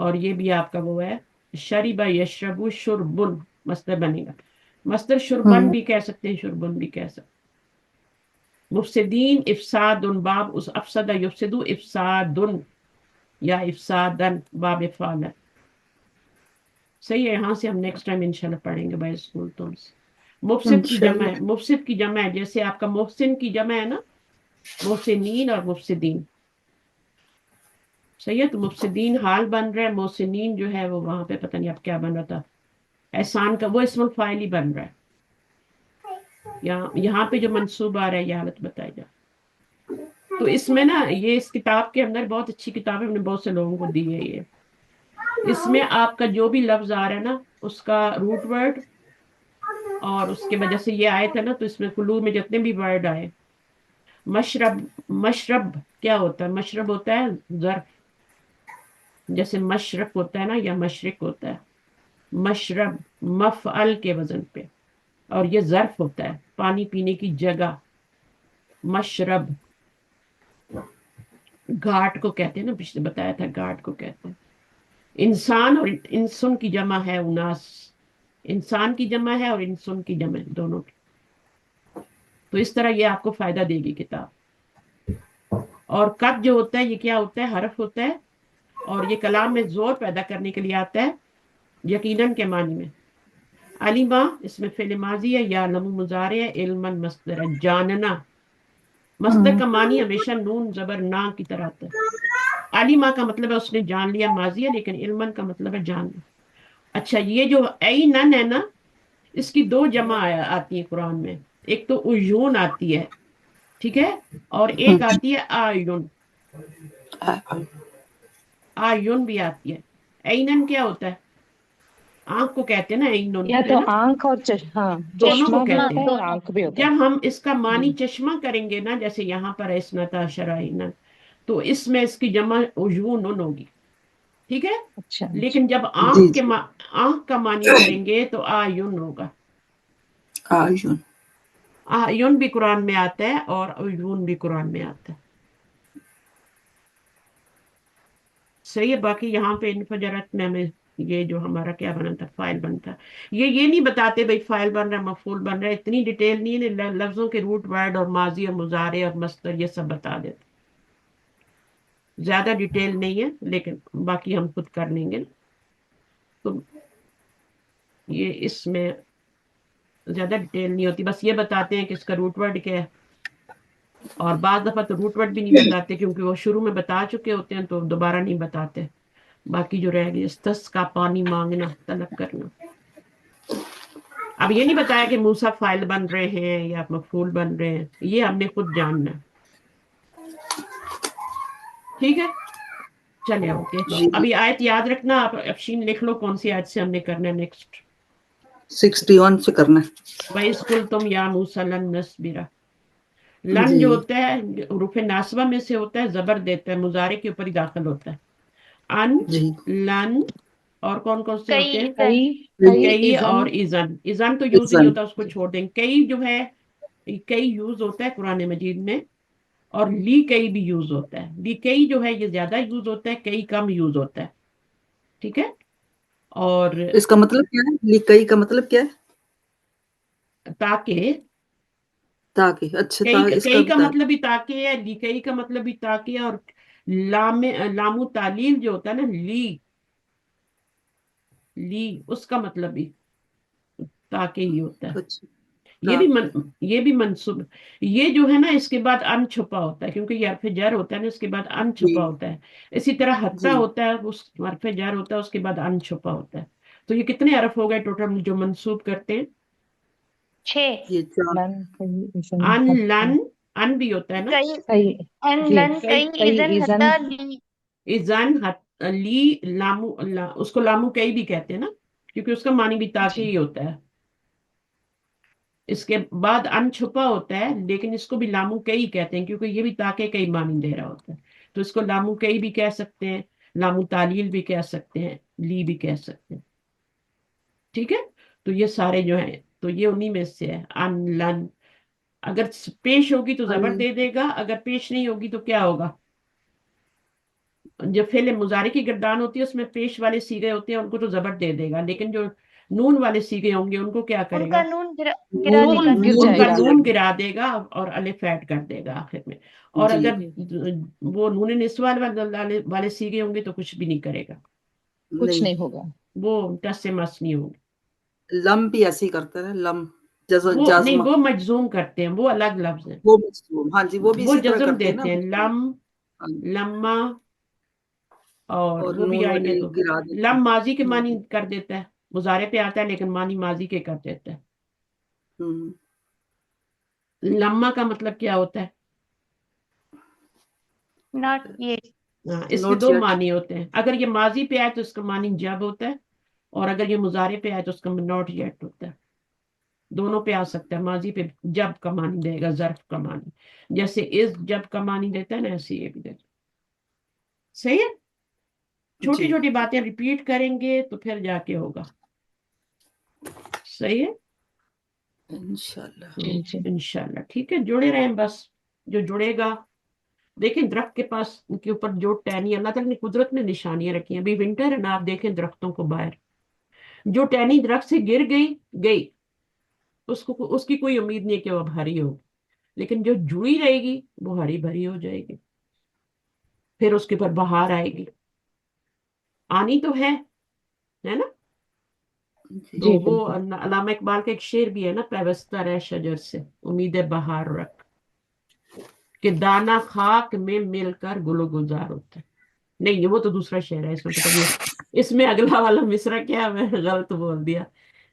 اور یہ بھی آپ کا وہ ہے شریبا یشربو شربن مصدر بنے گا. مصدر شربن بھی کہہ سکتے ہیں، شربن بھی کہہ سکتے ہیں. مفسدین افساد باب اس افسدہ یفسدو افساد یا افسادن باب افعال ہے. صحیح ہے. یہاں سے ہم نیکسٹ ٹائم انشاءاللہ پڑھیں گے بائی اسکول تو ہم سے. مفسد کی جمع ہے، انشاءاللہ. مفسد کی جمع ہے، جیسے آپ کا محسن کی جمع ہے نا، محسنین اور مفسدین. صحیح ہے. تو مفسدین حال بن رہا ہے، محسنین جو ہے وہ وہاں پہ پتہ نہیں اب کیا بن رہا تھا، احسان کا وہ اسم الفاعل ہی بن رہا ہے. یہاں پہ جو منصوب آ رہا ہے یہ حالت بتائی جا. تو اس میں نا یہ اس کتاب کے اندر بہت اچھی کتاب ہے، ہم نے بہت سے لوگوں کو دی ہے یہ. اس میں آپ کا جو بھی لفظ آ رہا ہے نا اس کا روٹ ورڈ، اور اس کے وجہ سے یہ آئے تھے نا، تو اس میں کلو میں جتنے بھی ورڈ آئے. مشرب، مشرب کیا ہوتا ہے؟ مشرب ہوتا ہے ظرف، جیسے مشرق ہوتا ہے نا یا مشرق ہوتا ہے. مشرب مفعل کے وزن پہ، اور یہ ظرف ہوتا ہے پانی پینے کی جگہ. مشرب گھاٹ کو کہتے ہیں نا، پچھلے بتایا تھا گھاٹ کو کہتے ہیں. انسان اور انسن کی جمع ہے اناس، انسان کی جمع ہے اور انسن کی جمع ہے دونوں کی. تو اس طرح یہ آپ کو فائدہ دے گی کتاب. اور قد جو ہوتا ہے یہ کیا ہوتا ہے؟ حرف ہوتا ہے، اور یہ کلام میں زور پیدا کرنے کے لیے آتا ہے یقیناً کے معنی میں. علیما اس میں فعل ماضی ہے، یا لم مضارع ہے، علما مصدر ہے. جاننا مصدر کا معنی ہمیشہ نون زبر نا کی طرح آتا ہے. علیما کا مطلب ہے اس نے جان لیا، ماضی ہے، لیکن علما کا مطلب ہے جاننا. اچھا یہ جو اینن ہے نا، اس کی دو جمع آتی ہے قرآن میں. ایک تو عیون آتی ہے، ٹھیک ہے، اور ایک آتی ہے آیون. آیون بھی آتی ہے. اینن کیا ہوتا ہے؟ آنکھ کو کہتے ہیں نا، اینن یا ہے تو نا، آنکھ اور ہاں دونوں کو چشمہ بھی چشمہ کہتے ہوتا ہیں. ہے اور دونوں. آنکھ بھی ہوتا جب ہے. ہم اس کا معنی جی چشمہ کریں گے نا، جیسے یہاں پر اسنتا شرائن، تو اس میں اس کی جمع عیون ہوگی، ٹھیک ہے. اچھا لیکن جب جی آنکھ کے جی. آنکھ کا معنی کریں گے تو آیون ہوگا. آیون. آیون بھی قرآن میں آتا ہے اور عیون بھی قرآن میں آتا ہے. صحیح ہے. باقی یہاں پہ انفجرت میں ہمیں یہ جو ہمارا کیا بنا تھا فائل بنتا، یہ نہیں بتاتے بھائی فائل بن رہا ہے مفعول بن رہا ہے، اتنی ڈیٹیل نہیں ہے. لفظوں کے روٹ ورڈ اور ماضی اور مضارع اور مصدر یہ سب بتا دیتے، زیادہ ڈیٹیل نہیں ہے، لیکن باقی ہم خود کر لیں گے نا. تو یہ اس میں زیادہ ڈیٹیل نہیں ہوتی، بس یہ بتاتے ہیں کہ اس کا روٹ ورڈ کیا ہے. اور بعض دفعہ تو روٹ ورڈ بھی نہیں بتاتے کیونکہ وہ شروع میں بتا چکے ہوتے ہیں تو دوبارہ نہیں بتاتے. باقی جو رہ گئی استسقا پانی مانگنا، طلب کرنا. اب یہ نہیں بتایا کہ موسیٰ فاعل بن رہے ہیں یا مفعول بن رہے ہیں، یہ ہم نے خود جاننا ہے. ٹھیک ہے، چلے اوکے. جی جی. ابھی آیت یاد رکھنا، آپ افشین لکھ لو کون سی آیت سے ہم نے کرنا ہے نیکسٹ. 61 سے کرنا ہے. وَإِذْ قُلْتُمْ يَا مُوسَىٰ لَن نَّصْبِرَ. لن جی جو ہوتا ہے حروف ناصبہ میں سے ہوتا ہے، زبر دیتا ہے، مضارع کے اوپر ہی داخل ہوتا ہے. ان، جی. لن، اور کون کون سے ہوتے کئی ہیں؟ زن. کئی ایزن اور ایزن. ایزن تو یوز ہی نہیں اذن. ہوتا، اس کو چھوڑ دیں. کئی جو ہے کئی یوز ہوتا ہے قرآن مجید میں، اور لی کئی بھی یوز ہوتا ہے. لی کئی جو ہے یہ زیادہ یوز ہوتا ہے، کئی کم یوز ہوتا ہے. ٹھیک ہے. اور اس کا مطلب کیا ہے؟ لکئی کا مطلب کیا ہے؟ تاکہ، تاکہ. اچھا اس کا کئی کا بتا. مطلب بھی تاکہ ہے، لی کئی کا مطلب بھی تاکہ ہے. اور لامو تعلیل جو ہوتا ہے نا، لی اس کا مطلب بھی تاکہ ہی ہوتا ہے. اچھا یہ بھی تاکہ. یہ بھی منصوب. یہ جو ہے نا اس کے بعد ان چھپا ہوتا ہے، کیونکہ یہ حرف جر ہوتا ہے نا، اس کے بعد ان جی چھپا ہوتا ہے. اسی طرح حتیٰ جی. ہوتا ہے، اس حرف جر ہوتا ہے، اس کے بعد ان چھپا ہوتا ہے. تو یہ کتنے حرف ہو گئے ٹوٹل جو منصوب کرتے ہیں؟ 6. یہ 4. لن کئی ایزن ان، حتی. لن، ان بھی ہوتا ہے نا. کئی کئی. ان جی لن کئی، کئی کئی اذن ایزن. حتی لی. ایزن، لی، لامو، اس کو لامو کئی بھی کہتے ہیں نا، کیونکہ اس کا معنی بھی تاکہ جی ہی ہوتا ہے. اس کے بعد ان چھپا ہوتا ہے، لیکن اس کو بھی لامو کئی کہتے ہیں کیونکہ یہ بھی تاکہ کئی معنی دے رہا ہوتا ہے. تو اس کو لامو کئی بھی کہہ سکتے ہیں، لامو تعلیل بھی کہہ سکتے ہیں، لی بھی کہہ سکتے ہیں. ٹھیک ہے. تو یہ سارے جو ہیں تو یہ انہی میں سے ہے. ان، لن اگر پیش ہوگی تو زبر ان. دے دے گا، اگر پیش نہیں ہوگی تو کیا ہوگا؟ جو فعل مضارع کی گردان ہوتی ہے اس میں پیش والے سیغے ہوتے ہیں، ان کو تو زبر دے دے گا، لیکن جو نون والے سیغے ہوں گے ان کو کیا کرے ان گا؟ کا نون گرا دے نون گا، گر ان جائے کا گا. نون گرا دے گا اور الف ایڈ کر دے گا آخر میں. اور جی اگر وہ نون نسوان والے سیغے ہوں گے تو کچھ بھی نہیں کرے گا، کچھ نہیں. نہیں ہوگا. وہ ٹس سے مس نہیں ہوگی. لم بھی ایسے ہی کرتا ہے، لم وہ نہیں، جازمہ، وہ مجزوم کرتے ہیں، وہ الگ لفظ ہے. وہ مجزوم، ہاں جی وہ بھی وہ اسی طرح جزم کرتے ہیں نا. دیتے ہیں، لم، ہاں، لما، اور اور وہ بھی نون آئیں گے وغیرہ تو گرا دیتے ہیں. لم ماضی کے معنی کر دیتا ہے، مضارع پہ آتا ہے لیکن معنی ماضی کے کر دیتا ہے. ہوں. لما کا مطلب کیا ہوتا ہے؟ ناٹ یہ اس کے Not دو yet. معنی ہوتے ہیں. اگر یہ ماضی پہ آئے تو اس کا معنی جب ہوتا ہے، اور اگر یہ مضارع پہ آئے تو اس کا ناٹ یٹ ہوتا ہے. دونوں پہ آ سکتا ہے. ماضی پہ جب کا معنی دے گا، ظرف کا معنی، جیسے اس جب کا معنی دیتا ہے نا، ایسے یہ بھی دیتا ہے. صحیح ہے. چھوٹی جی چھوٹی باتیں ریپیٹ کریں گے تو پھر جا کے ہوگا. صحیح ہے. انشاءاللہ. جی جی. انشاءاللہ. ٹھیک ہے، جڑے رہیں بس. جو جڑے گا، دیکھیں درخت کے پاس کے اوپر جو ٹہنی اللہ تعالیٰ نے قدرت میں نشانیاں رکھی ہیں. ابھی ونٹر ہے نا، آپ دیکھیں درختوں کو باہر، جو ٹہنی درخت سے گر گئی اس کی کوئی امید نہیں ہے کہ وہ اب ہری ہو، لیکن جو جڑی رہے گی وہ ہری بھری ہو جائے گی. پھر اس کے اوپر بہار آئے گی. آنی تو ہے نا. تو جی وہ بالکل. علامہ اقبال کا ایک شعر بھی ہے نا، پیوستہ رہ شجر سے امید بہار رکھ، کہ دانا خاک میں مل کر گل و گلزار ہوتا ہے. نہیں، وہ تو دوسرا شعر ہے، اس میں پتہ نہیں اس میں اگلا والا مصرع کیا، میں غلط بول دیا.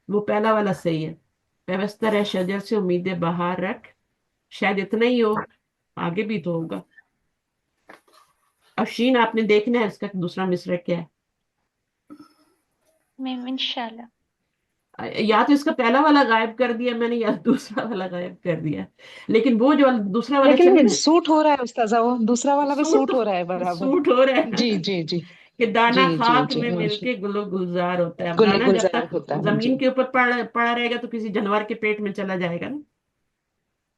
وہ پہلا والا صحیح ہے. پیوستہ رہ شجر سے امید بہار رکھ، شاید اتنا ہی ہو، آگے بھی تو ہوگا. افشین آپ نے دیکھنا ہے اس کا دوسرا مصرع کیا ہے. میم انشاءاللہ. یا تو اس کا پہلا والا غائب کر دیا میں نے، یا دوسرا والا غائب کر دیا. لیکن وہ جو دوسرا والا چل لیکن رہا سوٹ ہو رہا ہے استاذہ، وہ دوسرا ہے، والا بھی سوٹ ہو رہا ہے برابر. سوٹ ہو رہا جی ہے جی جی. کہ دانا جی جی خاک جی میں مل ماشاء. کے گل و گلزار ہوتا ہے. اب گل دانا جب گلزار تک ہوتا ہے. جی زمین کے اوپر پڑا رہے گا تو کسی جانور کے پیٹ میں چلا جائے گا نا،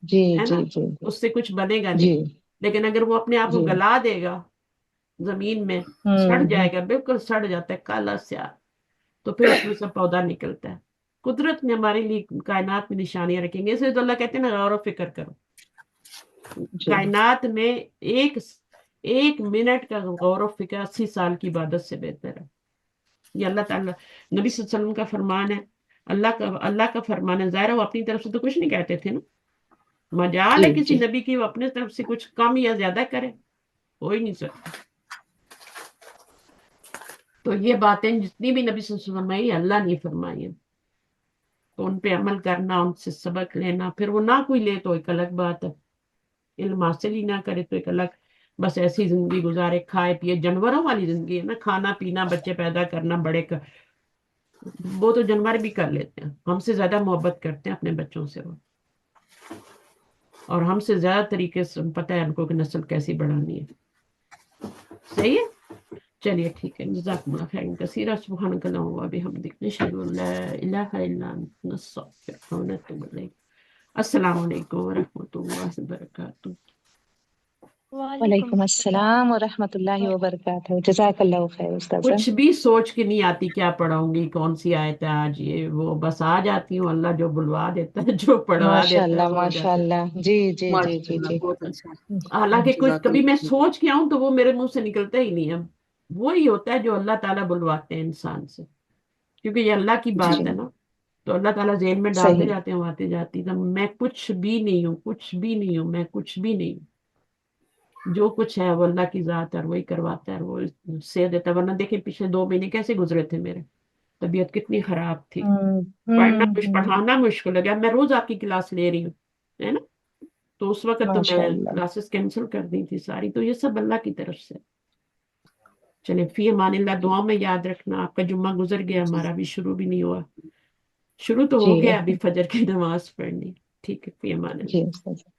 جی ہے نا، جی جی اس سے کچھ بنے گا نہیں. جی لیکن اگر وہ اپنے آپ کو جی. گلا دے گا زمین میں، سڑ جائے گا، بالکل سڑ جاتا ہے کالا سیاہ، تو پھر اس میں سے پودا نکلتا ہے. قدرت نے ہمارے لیے کائنات میں نشانیاں رکھیں گے. اسے تو اللہ کہتے ہیں نا، غور و فکر کرو. جی کائنات میں ایک منٹ کا غور و فکر 80 سال کی عبادت سے بہتر ہے. یہ اللہ تعالیٰ، نبی صلی اللہ علیہ وسلم کا فرمان ہے، اللہ کا فرمان ہے. ظاہر ہے وہ اپنی طرف سے تو کچھ نہیں کہتے تھے نا. مجال ہے جی کسی جی. نبی کی وہ اپنے طرف سے کچھ کم یا زیادہ کرے؟ ہو ہی نہیں سکتا. تو یہ باتیں جتنی بھی نبی صلی اللہ علیہ وسلم فرمائی، اللہ نے فرمائی ہیں. تو ان پہ عمل کرنا، ان سے سبق لینا. پھر وہ نہ کوئی لے تو ایک الگ بات ہے، علم حاصل ہی نہ کرے تو ایک الگ. بس ایسی زندگی گزارے، کھائے پیے، جانوروں والی زندگی ہے نا، کھانا پینا، بچے پیدا کرنا، بڑے وہ تو جانور بھی کر لیتے ہیں. ہم سے زیادہ محبت کرتے ہیں اپنے بچوں سے وہ، اور ہم سے زیادہ طریقے سے پتہ ہے ان کو کہ نسل کیسی بڑھانی ہے. صحیح ہے. چلیے ٹھیک ہے، جزاکم اللہ خیر کثیرا، سبحانک اللہم و بحمدک، نشہد ان لا الہ الا انت، نستغفرک و نتوب الیک. السلام علیکم ورحمۃ اللہ وبرکاتہ. وعلیکم وعلیکم السلام. السلام ورحمۃ اللہ وبرکاتہ. جزاک اللہ خیر استاذہ. کچھ بھی سوچ کے نہیں آتی کیا پڑھاؤں گی، کون سی آیت ہے آج، یہ وہ، بس آ جاتی ہوں. اللہ جو بلوا دیتا ہے، جو پڑھوا ماشاء دیتا ہے اللہ وہ ہو ماشاء جاتا ہے. اللہ. جی جی جی جی ماشاءاللہ جی. بہت اچھا. حالانکہ جزاک کبھی میں اللہ خیر. سوچ کے آؤں تو وہ میرے منہ سے نکلتا ہی نہیں ہے. وہی ہوتا ہے جو اللہ تعالیٰ بلواتے ہیں انسان سے، کیونکہ یہ اللہ کی جی بات ہے نا. تو اللہ تعالیٰ ذہن میں ڈالتے صحیح. جاتے ہیں، آتے جاتی. تو میں کچھ بھی نہیں ہوں، کچھ بھی نہیں ہوں، میں کچھ بھی نہیں ہوں. جو کچھ ہے وہ اللہ کی ذات ہے، وہی کرواتا ہے، وہ سے دیتا ہے. ورنہ دیکھیں پچھلے 2 مہینے کیسے گزرے تھے میرے، طبیعت کتنی خراب تھی. ہوں. پڑھانا مشکل ہے. میں روز آپ کی کلاس لے رہی ہوں، ہے نا. تو اس وقت تو ماشاء میں اللہ. کلاسز کینسل کر دی تھی ساری. تو یہ سب اللہ کی طرف سے. چلے فی امان اللہ. دعا میں یاد رکھنا. آپ کا جمعہ گزر گیا، جی ہمارا بھی شروع بھی نہیں ہوا. شروع تو جی ہو گیا، ابھی فجر کی نماز پڑھنی. ٹھیک ہے، فی امان اللہ. جی استاذہ.